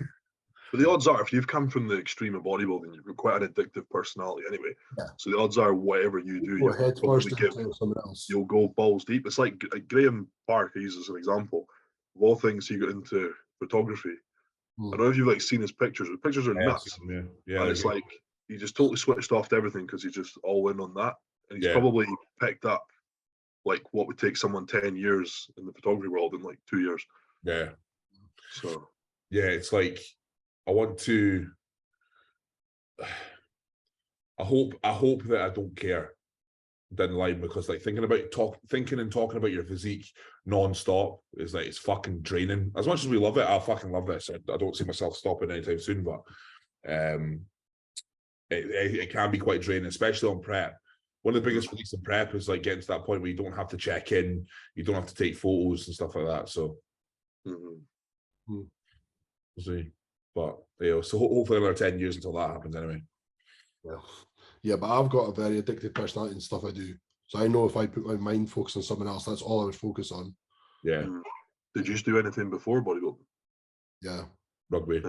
But the odds are, if you've come from the extreme of bodybuilding, you've got quite an addictive personality anyway. Yeah. So the odds are, whatever you do, you'll go balls deep. It's like Graham Park, I use as an example. Of all things, he got into photography. I don't know if you've like seen his pictures. The pictures are nuts. Yeah, and it's like he just totally switched off to everything because he's just all in on that. And he's probably picked up like what would take someone 10 years in the photography world in like 2 years. Yeah. So yeah, it's like, I want to. I hope that I don't care down the line, because like thinking and talking about your physique non-stop is like, it's fucking draining. As much as we love it, I fucking love this. I don't see myself stopping anytime soon, but it can be quite draining, especially on prep. One of the biggest releases in prep is like getting to that point where you don't have to check in, you don't have to take photos and stuff like that. So we'll see. But so hopefully another 10 years until that happens anyway. Yeah, but I've got a very addictive personality and stuff I do. So I know if I put my mind focused on something else, that's all I would focus on. Yeah. Did you do anything before bodybuilding? Yeah. Rugby.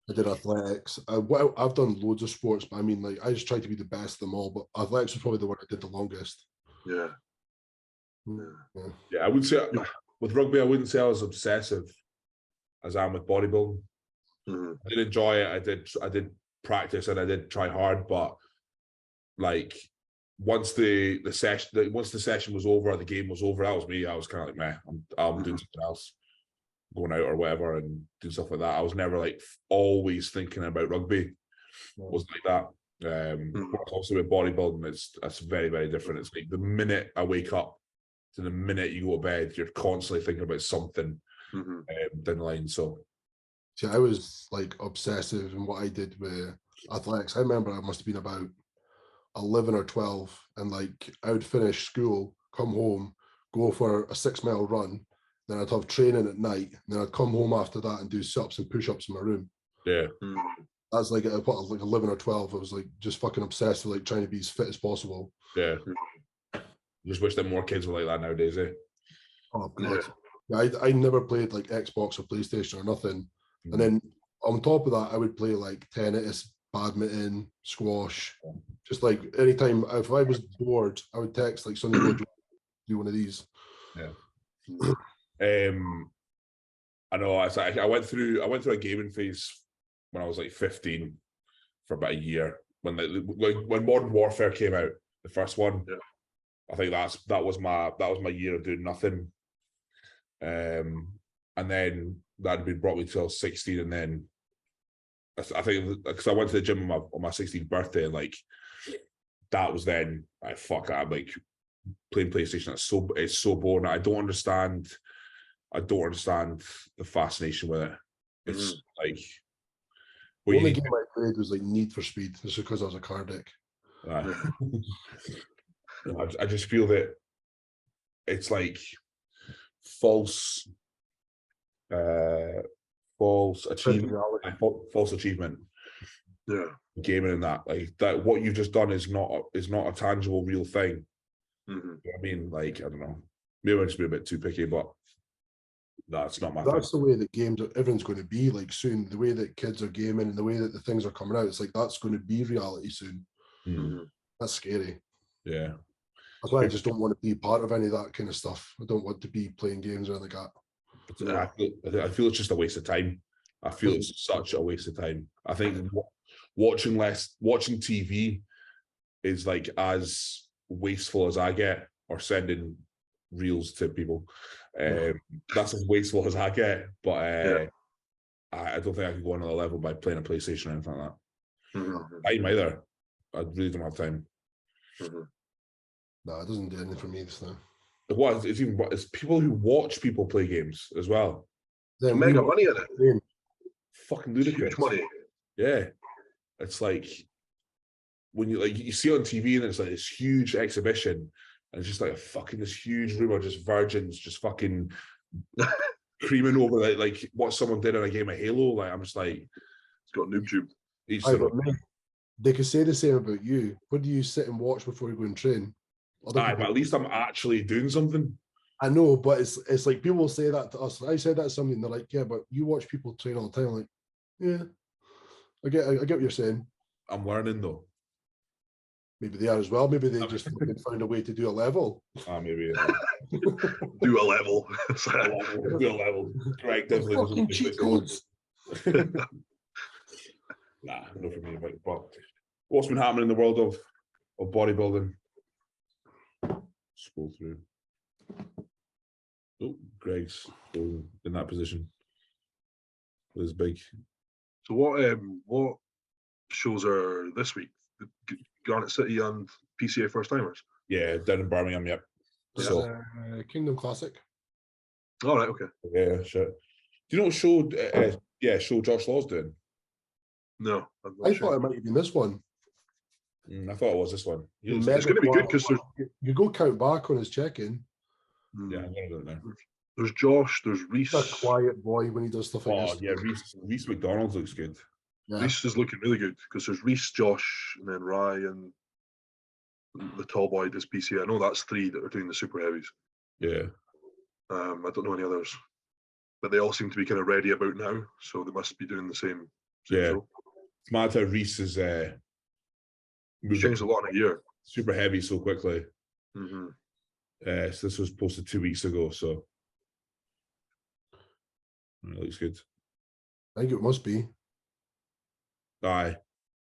I did athletics. I've done loads of sports, but I mean, like, I just tried to be the best of them all. But athletics was probably the one I did the longest. Yeah. I would say with rugby, I wouldn't say I was obsessive as I am with bodybuilding. I did enjoy it. I did practice and I did try hard, but like once the session was over, the game was over, that was me. I was kind of like, meh, I'm doing something else, going out or whatever and doing stuff like that. I was never like always thinking about rugby. It wasn't like that. Also with bodybuilding, that's very, very different. It's like the minute I wake up to the minute you go to bed, you're constantly thinking about something down the line. So see, I was like obsessive in what I did with athletics. I remember I must have been about 11 or 12, and like I would finish school, come home, go for a 6-mile run, then I'd have training at night, and then I'd come home after that and do sit-ups and push-ups in my room. Yeah. That's like at like 11 or 12. I was like just fucking obsessed with like trying to be as fit as possible. Yeah. Just wish that more kids were like that nowadays, eh? Oh God. Yeah, I never played like Xbox or PlayStation or nothing. And then on top of that, I would play like tennis, badminton, squash. Just like anytime, if I was bored, I would text like Sonny, do one of these. Yeah. I know. I went through a gaming phase when I was like 15 for about a year when Modern Warfare came out, the first one. Yeah. I think that was my year of doing nothing. And then that had been brought me till I was 16, and then I think because I went to the gym on my 16th birthday, and like that was then I'm like playing PlayStation. It's so boring. I don't understand the fascination with it. It's like the only game I played was like Need for Speed. This is because I was a car dick. I just feel that it's like false achievement. Yeah, gaming and that, like that, what you've just done is not a tangible, real thing. You know what I mean, like, I don't know, maybe I'm just being a bit too picky, but that's not my thing. That's the way that everyone's going to be like soon. The way that kids are gaming and the way that the things are coming out, it's like that's going to be reality soon. That's scary. Yeah, that's why I just don't want to be part of any of that kind of stuff. I don't want to be playing games or anything like that. I feel it's just a waste of time. I feel it's such a waste of time. I think watching TV is like as wasteful as I get, or sending reels to people. That's as wasteful as I get. But I don't think I can go another level by playing a PlayStation or anything like that. Time either. I really don't have time. No, it doesn't do anything for me this time. It's people who watch people play games as well. There's mega money in it. Fucking ludicrous. Huge money. Yeah. It's like when you see it on TV and it's like this huge exhibition, and it's just like this huge room of just virgins just fucking creaming over like what someone did in a game of Halo. Like, I'm just like, it's got noob tube. They could say the same about you. What do you sit and watch before you go and train? But at least I'm actually doing something. I know, but it's like people say that to us. I said that to somebody and they're like, yeah, but you watch people train all the time. I'm like, yeah, I get what you're saying. I'm learning though. Maybe they are as well. Maybe they just found a way to do a level. Maybe. Do a level. Do a level. Greg definitely fucking cheat codes. Nah, no for me. But what's been happening in the world of bodybuilding? Scroll through. Oh, Greg's in that position. It was big. So what shows are this week? Garnet City and PCA first timers. Yeah, down in Birmingham. Yep. So Kingdom Classic. All right. Okay. Yeah. Sure. Do you know what show Josh Law's doing? No, I thought it might have been this one. I thought it was this one. It's going to be good because you go count back on his check-in. Yeah, I'm going to do it now. There's Josh. There's Reese. He's a quiet boy when he does stuff like this. Yeah, Reese McDonald looks good. Yeah. Reese is looking really good because there's Reese, Josh, and then Ryan, the tall boy does PCA. I know that's 3 that are doing the super heavies. Yeah. I don't know any others, but they all seem to be kind of ready about now, so they must be doing the same. Yeah. Show. It's mad how Reese is changed a lot in a year. Super heavy so quickly. So this was posted 2 weeks ago, so it looks good. I think it must be. Aye.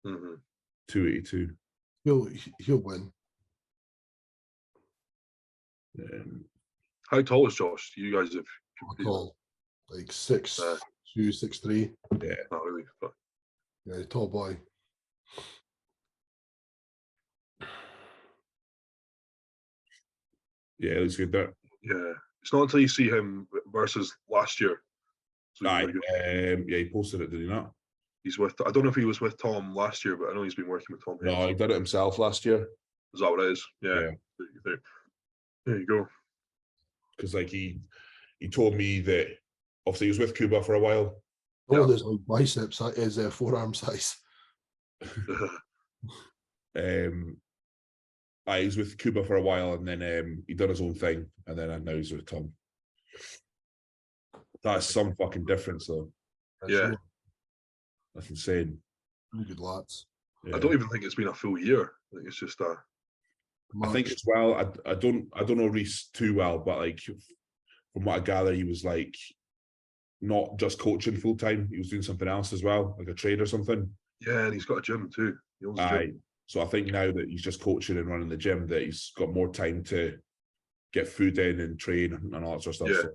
282. He'll win. How tall is Josh? You guys have tall, like 6'2", 6'3". Yeah, not really. But... yeah, tall boy. Yeah, it looks good there. Yeah, it's not until you see him versus last year. So yeah, he posted it, did he not? He's with. I don't know if he was with Tom last year, but I know he's been working with Tom. No, he did it himself last year. Is that what it is? Yeah. There you go. Because like he told me that obviously he was with Cuba for a while. Oh, there's like biceps. That is forearm size. He was with Cuba for a while, and then he done his own thing, and then now he's with Tom. That's some fucking difference, though. Yeah, that's insane. Really good lads. Yeah. I don't even think it's been a full year. I think it's just a. I think as well. I don't know Reese too well, but like from what I gather, he was like not just coaching full time. He was doing something else as well, like a trade or something. Yeah, and he's got a gym too. He owns a gym. So I think now that he's just coaching and running the gym, that he's got more time to get food in and train and all that sort of stuff. Yeah. So,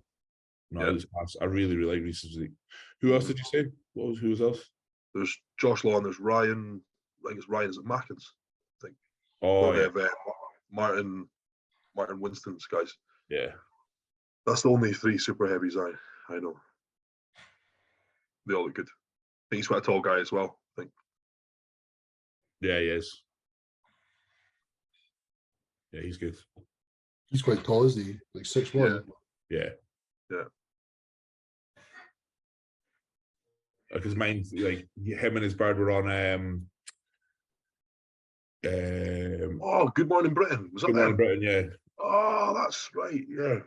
no, I really, really like Reese's Week. Who else did you say? Who was else? There's Josh Law and there's Ryan. I think it's Ryan's at Mackins. I think. Oh, they yeah. have Martin Winston's guys. Yeah. That's the only 3 super heavies I know. They all look good. I think he's quite a tall guy as well, I think. Yeah, he is. Yeah, he's good. He's quite tall, isn't he? Like 6'1". Yeah. Yeah. Because mine, like him and his bird were on Good Morning Britain. Was that Good Morning them? Britain, yeah. Oh, that's right, yeah.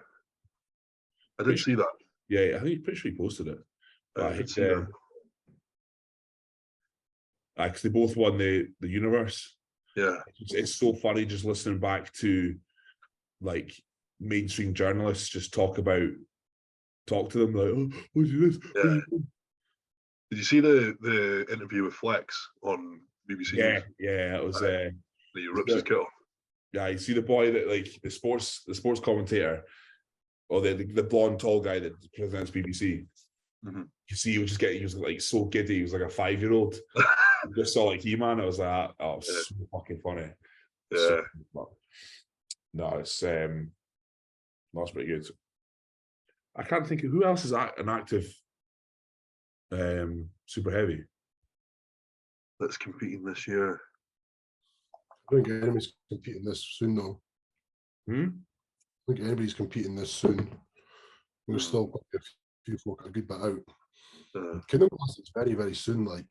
I didn't see that. Yeah, I think I'm pretty sure he posted it. I didn't see that. Because they both won the universe. Yeah. It's so funny just listening back to like mainstream journalists just talk to them like, oh, what is this? Yeah. Did you see the interview with Flex on BBC News? Yeah, it was he rips his kit off. Yeah, you see the boy that like the sports commentator, or the blonde tall guy that presents BBC. Mm-hmm. You see, he was like so giddy. He was like a 5-year-old. Just saw like He-Man. I was like, oh, it's so fucking funny. Yeah. No, it's that's pretty good. I can't think of who else is an active super heavy that's competing this year. I don't think anybody's competing this soon, though. I don't think anybody's competing this soon. There's still quite a few folk a good bit out. Kingdom Class is very, very soon, like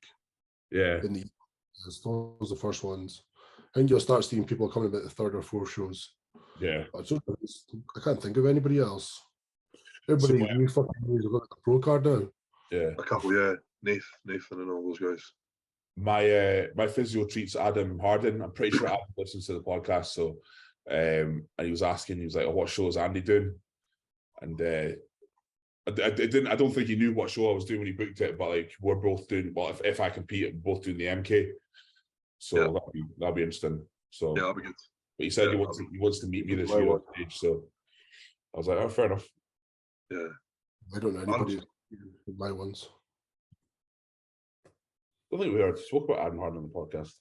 in the those the first ones. I think you'll start seeing people coming about the 3rd or 4th shows. Yeah. I can't think of anybody else. Everybody new fucking news have got the pro card now. Yeah. A couple, yeah. Nathan and all those guys. My physio treats Adam Hardin. I'm pretty sure Adam listens to the podcast. So and he was like, oh, what show is Andy doing? And I don't think he knew what show I was doing when he booked it, but like we're both doing, well, if I compete, we're both doing the MK. So that'll be interesting. So yeah, that'll be good. But he said he wants to meet me this year on stage. So I was like, oh, fair enough. Yeah. I don't know anybody in my ones. I don't think we ever spoke about Adam Hardin on the podcast.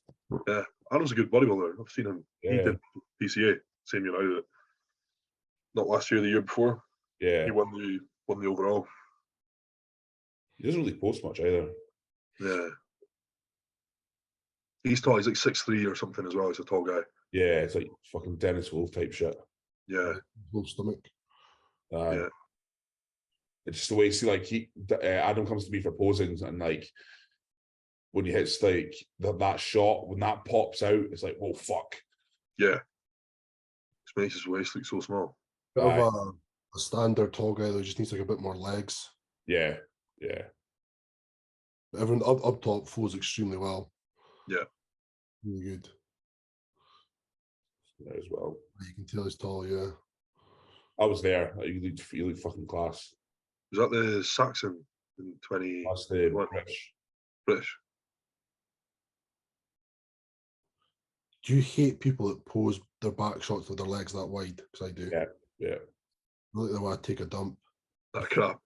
Yeah, Adam's a good bodybuilder. I've seen him. Yeah. He did PCA, same year I did it. Not last year, the year before. Yeah. He won the overall. He doesn't really post much either. Yeah. He's tall. He's like 6'3" or something as well. He's a tall guy. Yeah, it's like fucking Dennis Wolf type shit. Yeah. Low stomach. Yeah. It's just the way you see, like, Adam comes to me for posings, and like when he hits like that shot, when that pops out, it's like, whoa, fuck. Yeah. It makes his waist look so small. Bit of a standard tall guy that just needs like a bit more legs. Yeah. Everyone up top flows extremely well. Yeah. Really good. Yeah, as well. You can tell he's tall, yeah. I was there. You look fucking class. Was that the Saxon in 20? That's the British. Do you hate people that pose their back shots with their legs that wide? Because I do. Yeah. I like the way I take a dump. That crap.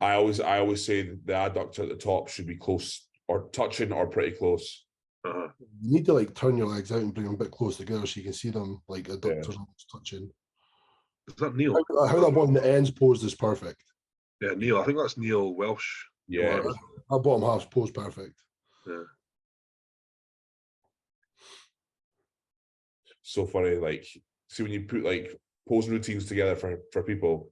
I always say that the adductor at the top should be close or touching or pretty close. Uh-huh. You need to like turn your legs out and bring them a bit close together so you can see them like adductors almost touching. Is that Neil? How that one the ends posed is perfect. Yeah, Neil. I think that's Neil Welsh. Yeah. That bottom half's posed perfect. Yeah. So funny, like, see when you put like posing routines together for people,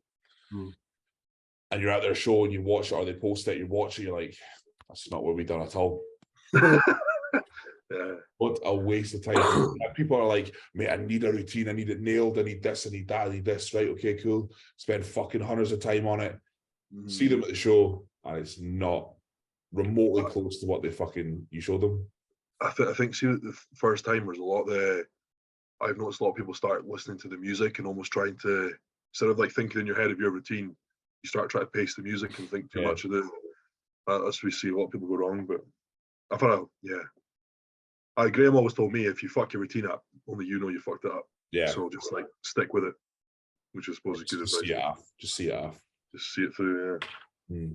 and you're at their show and you watch it or they post it, you watch it, you're like, that's not what we've done at all. Yeah. What a waste of time. People are like, mate, I need a routine, I need it nailed, I need this, I need that, I need this. Right, okay, cool. Spend fucking hundreds of time on it. See them at the show, and it's not remotely close to what you showed them. I think see the first timers, I've noticed a lot of people start listening to the music and almost trying to, instead of like thinking in your head of your routine, you start trying to pace the music and think too much of the. That's where we see a lot of people go wrong. But I found out, Graham always told me, if you fuck your routine up, only you know you fucked it up. Yeah. So just like stick with it, which I suppose is good advice. Just see it off. Just see it through. Yeah.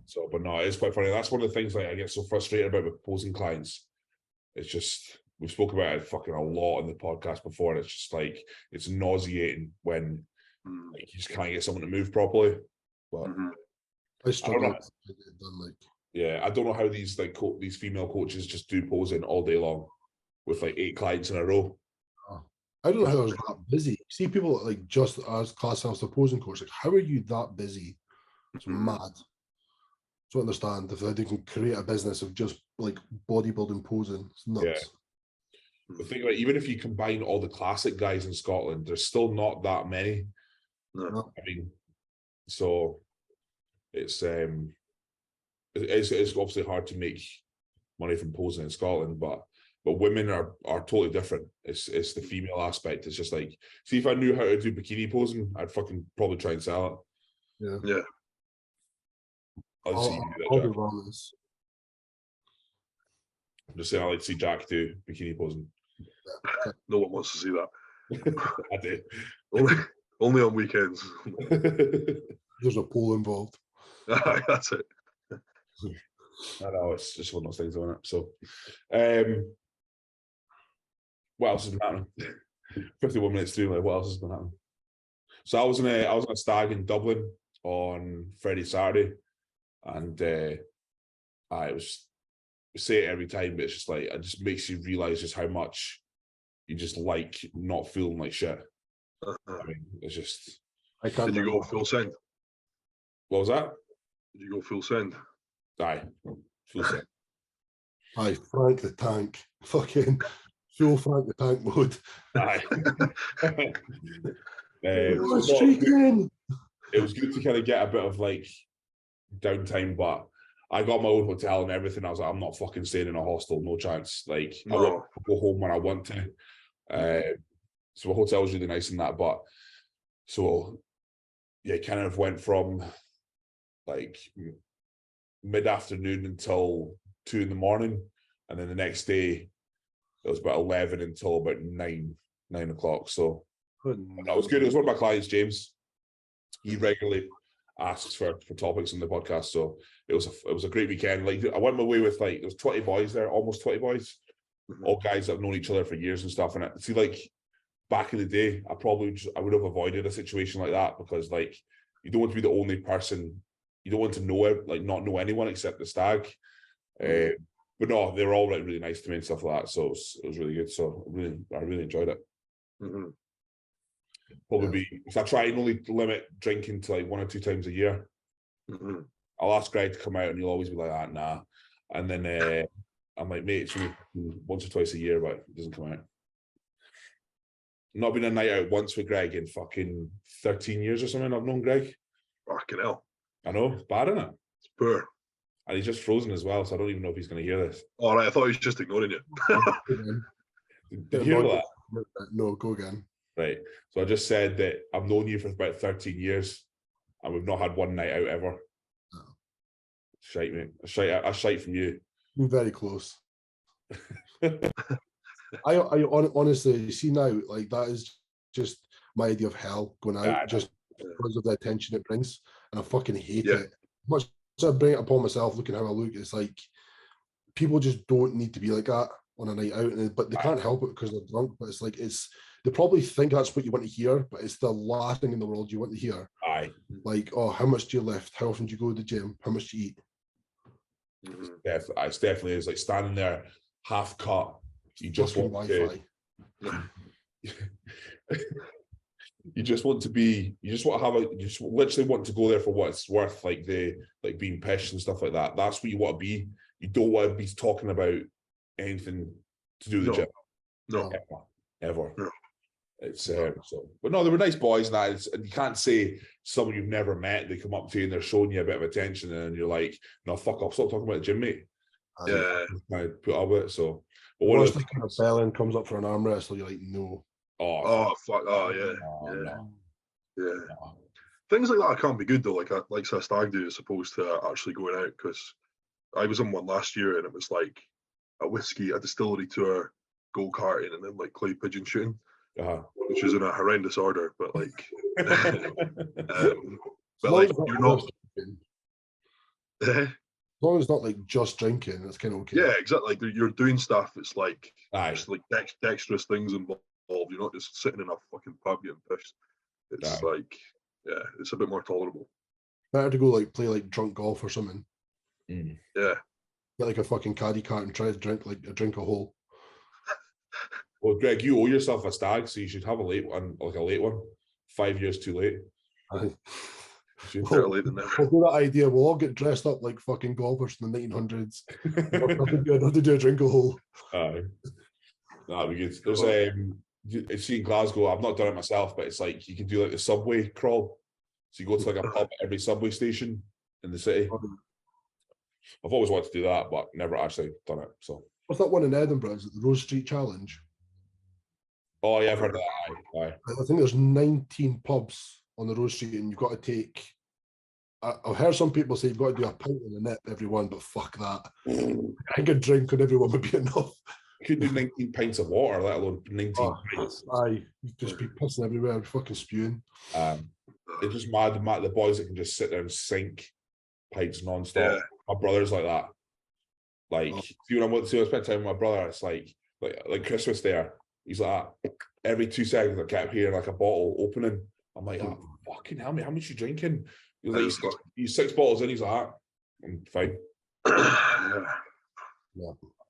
So, but no, it's quite funny. That's one of the things like I get so frustrated about with posing clients. It's just, we've spoken about it fucking a lot on the podcast before, and it's just like, it's nauseating when like, you just can't get someone to move properly. But I struggle to get it done, like. Yeah, I don't know how these like these female coaches just do posing all day long with like 8 clients in a row. I don't know how I was that busy. See people like just as class as a posing coach, like how are you that busy? It's mad. To understand if they can create a business of just like bodybuilding posing, it's nuts. Yeah. The thing, like, even if you combine all the classic guys in Scotland, there's still not that many. No. I mean, so it's obviously hard to make money from posing in Scotland, but women are totally different. It's the female aspect. It's just like, see, if I knew how to do bikini posing, I'd fucking probably try and sell it. Yeah. I'll be wrong. I'm just saying, I like to see Jack do bikini posing. No one wants to see that. I do. Only on weekends. There's a pole involved. That's it. I know, it's just one of those things, isn't it? So, what else has been happening? 51 minutes through, like, what else has been happening? So I was on a stag in Dublin on Friday, Saturday, and I say it every time, but it's just like, it just makes you realise just how much you just like not feeling like shit. I mean, it's just. I can't. Did you go full send? What was that? Did you go full send? Aye, full send. Aye, Frank the Tank. Fucking full Frank the Tank mode. Aye. It was good to kind of get a bit of like downtime, but I got my own hotel and everything. I was like, I'm not fucking staying in a hostel, no chance. Like, I want to go home when I want to. So a hotel was really nice in that, but so yeah, kind of went from like mid-afternoon until 2 a.m, and then the next day it was about 11 until about 9 o'clock. So that was good. It was one of my clients, James. He regularly asks for topics on the podcast, so it was a great weekend. Like, I went my way with like, there was 20 boys there, almost 20 boys, all guys that have known each other for years and stuff. And I see, like, back in the day, I would have avoided a situation like that, because like, you don't want to be the only person. You don't want to know, like, not know anyone except the stag. But no, they were all like really nice to me and stuff like that. So it was really good. So I really enjoyed it. Probably because I try and only limit drinking to like 1 or 2 times a year. I'll ask Greg to come out and he'll always be like, nah. And then I'm like, mate, it's only once or twice a year, but it doesn't come out. Not been a night out once with Greg in fucking 13 years or something. I've known Greg. Fucking hell. I know, it's bad, isn't it? It's poor. And he's just frozen as well, so I don't even know if he's going to hear this. All right, I thought he was just ignoring you. Did you hear that? No, go again. Right. So I just said that I've known you for about 13 years and we've not had one night out ever. No. Shite, mate. A shite from you. We're very close. I honestly, you see now, like, that is just my idea of hell, going out just because of the attention it brings. And I fucking hate it. Much as I bring it upon myself, looking how I look, it's like, people just don't need to be like that on a night out, but they can't help it because they're drunk. But it's like, they probably think that's what you want to hear, but it's the last thing in the world you want to hear. Aye. Like, oh, how much do you lift? How often do you go to the gym? How much do you eat? It definitely is like standing there half cut. You just want Wi-Fi. You just want to literally want to go there for what it's worth, like being pissed and stuff like that. That's what you want to be. You don't want to be talking about anything to do with the gym. No. Ever. No. It's but no, they were nice boys, and you can't say someone you've never met, they come up to you and they're showing you a bit of attention and you're like, no, fuck off, stop talking about the gym, mate. Yeah. I put up with it. So but once the kind of bell comes up for an arm wrestle, you're like, no. Oh fuck. Oh yeah. No. Yeah. No. things like that can't be good though. Like say a stag do as opposed to actually going out, because I was in one last year and it was like a whiskey, a distillery tour, go karting, and then like clay pigeon shooting, which is in a horrendous order. But like, but like you're not. As long as it's not like just drinking, it's kind of okay. Yeah, exactly. Like you're doing stuff. It's like Just like dexterous things involved. You're not just sitting in a fucking pub getting pissed. It's like, yeah, it's a bit more tolerable. Better to go like play like drunk golf or something. Mm. Yeah. Get like a fucking caddy cart and try to drink a hole. Well, Greg, you owe yourself a stag, so you should have a late one, like a late one. 5 years too late. Better late than never. We'll do that idea. We'll all get dressed up like fucking golfers from the 1900s. Have to do a drink a hole. That'd be good. There's it's in Glasgow. I've not done it myself, but it's like you can do like the subway crawl. So you go to like a pub at every subway station in the city. I've always wanted to do that, but never actually done it. So what's that one in Edinburgh? Is it the Rose Street Challenge? Oh yeah, I've heard of that. Aye. I think there's 19 pubs on the Rose Street, and you've got to take. I've heard some people say you've got to do a pint and a nip every one, but fuck that. I think a drink on everyone would be enough. You could do 19 pints of water, let alone 19 pints. Aye, you'd just be pissing everywhere, fucking spewing. It's just mad the boys that can just sit there and sink pints non-stop. Yeah. My brother's like that. Like, see when I spend time with my brother, it's like Christmas there. He's like that. Every 2 seconds I kept hearing like a bottle opening. I'm like, oh, fucking hell, mate, how much you drinking? He's like, he's 6 bottles in, he's like, I'm fine. Yeah.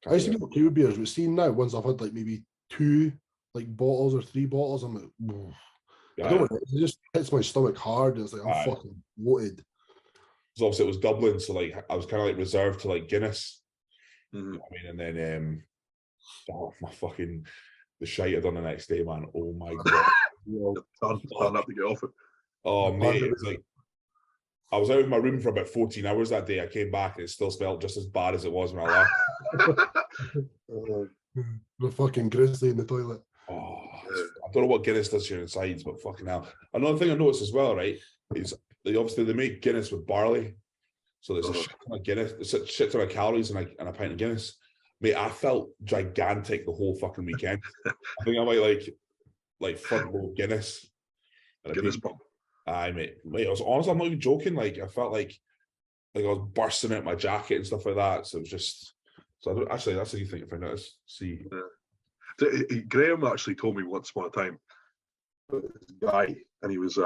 I used to get 2 beers, but see now, once I've had like maybe 2 like bottles or 3 bottles, I'm like, I don't know, it just hits my stomach hard, and it's like I'm fucking bloated. So obviously it was Dublin, so like I was kind of like reserved to like Guinness. Mm-hmm. You know what I mean, and then my fucking the shite I done the next day, man. Oh my god, Stand up to get off it. Oh mate, it was like I was out of my room for about 14 hours that day. I came back and it still smelled just as bad as it was when I left. The fucking grizzly in the toilet. Oh, I don't know what Guinness does to your insides, but fucking hell. Another thing I noticed as well, right, is obviously they make Guinness with barley. So there's a shit ton of Guinness, there's a shit ton of calories and a pint of Guinness. Mate, I felt gigantic the whole fucking weekend. I think I might like front row Guinness. Guinness pump. Aye, mate. I was honest, I'm not even joking. Like I felt like I was bursting out my jacket and stuff like that. So it was just actually that's the new thing I found out. See. Yeah. Graham actually told me once upon a time, guy, and he was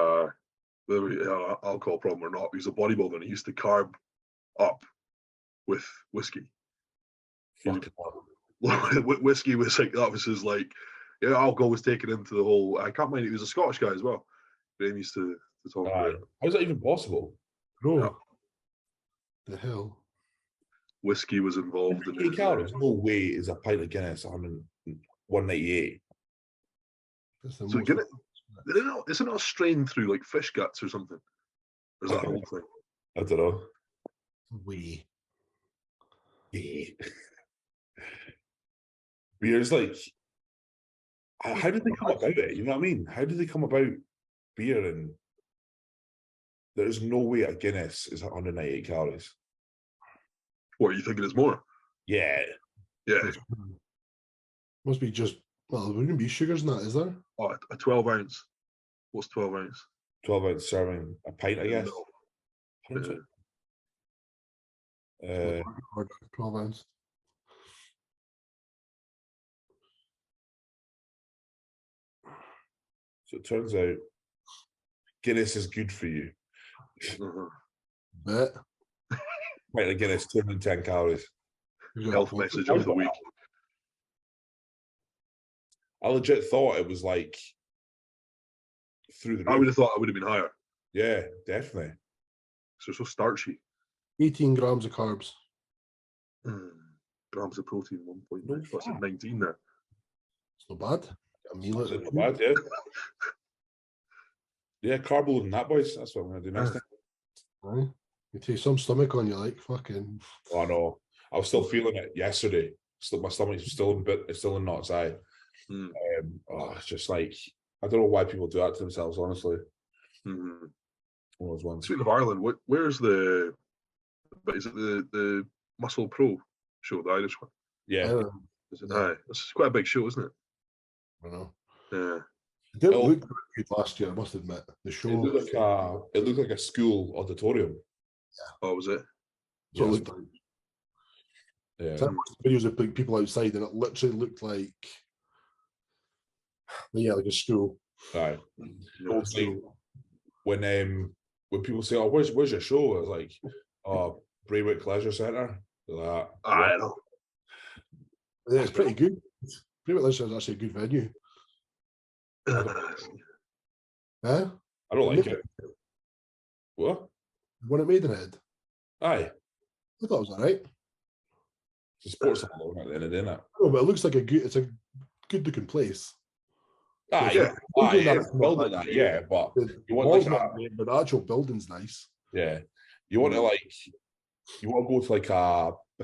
whether he had an alcohol problem or not, he was a bodybuilder and he used to carb up with whiskey. Whiskey was like, that was his like, yeah, alcohol was taken into the whole, I can't mind, he was a Scottish guy as well. Graham used to talk about it. How is that even possible? Bro, yeah. The hell? Whiskey was involved in it. There's no way is a pint of Guinness 198. So Guinness, isn't it a strain through like fish guts or something? Or is that the whole thing? I don't know. Beer's like, how did they come about it? You know what I mean? How did they come about beer? And there's no way a Guinness is 198 calories. What, are you thinking it's more? Yeah. Must be just, well, there wouldn't be sugars in that, is there? Oh, a 12 ounce. What's 12 ounce? 12 ounce serving, a pint, I guess. No. 12 ounce. So it turns out Guinness is good for you. Bet. Pint of Guinness, 210 calories. Health message of the week. I legit thought it was like through the roof. I would have thought it would have been higher. Yeah, definitely. So starchy. 18 grams of carbs. Grams of protein, 1.9. That's at 19 there. It's not bad. A meal It's not bad, yeah. Yeah, carb loading that, boys. That's what I'm going to do next time. Right. You take some stomach on you, like fucking. Oh no, I was still feeling it yesterday. My stomach's still in knots. It's just like I don't know why people do that to themselves. Honestly, one of those ones. Speaking of Ireland, where's the? But is it the Muscle Pro show, the Irish one? Yeah. Is it? Aye, it's quite a big show, isn't it? I don't know. Yeah. It didn't look good last year, I must admit. The show. It looked like a school auditorium. Yeah. Oh, was it? So it looked like. Yeah. So I watched videos of people outside, and it literally looked like, like a school. Right. Yeah. When people say, "Oh, where's your show?" It's like, "Oh, Braywick Leisure Centre." Like, I know. Yeah, it's pretty good. Braywick Leisure is actually a good venue. Huh? I don't like it. What? When it Maidenhead. Aye. I thought it was all right. It's a sports salon at the end of the day, isn't it? Oh, but it looks like it's a good looking place. Aye, Yeah. it's building that, yeah, but you want but the actual building's nice. yeah, you want to go to like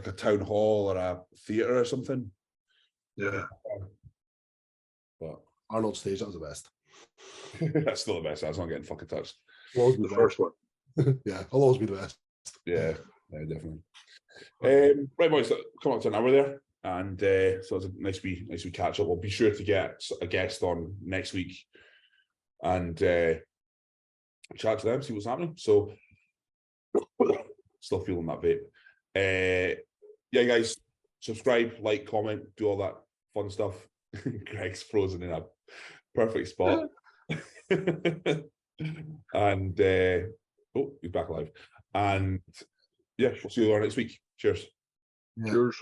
a town hall or a theatre or something. Yeah. But Arnold Stage, that was the best. that's still the best. That's not getting fucking touched. The first one. Yeah, I'll always be the best. Yeah, definitely. Right, boys, come up to an hour there, and so it's a nice wee catch up. We'll be sure to get a guest on next week and chat to them, see what's happening. So, still feeling that vape. Yeah, guys, subscribe, like, comment, do all that fun stuff. Greg's frozen in a perfect spot. And he's back alive. And yeah, we'll see you all next week. Cheers. Yeah. Cheers.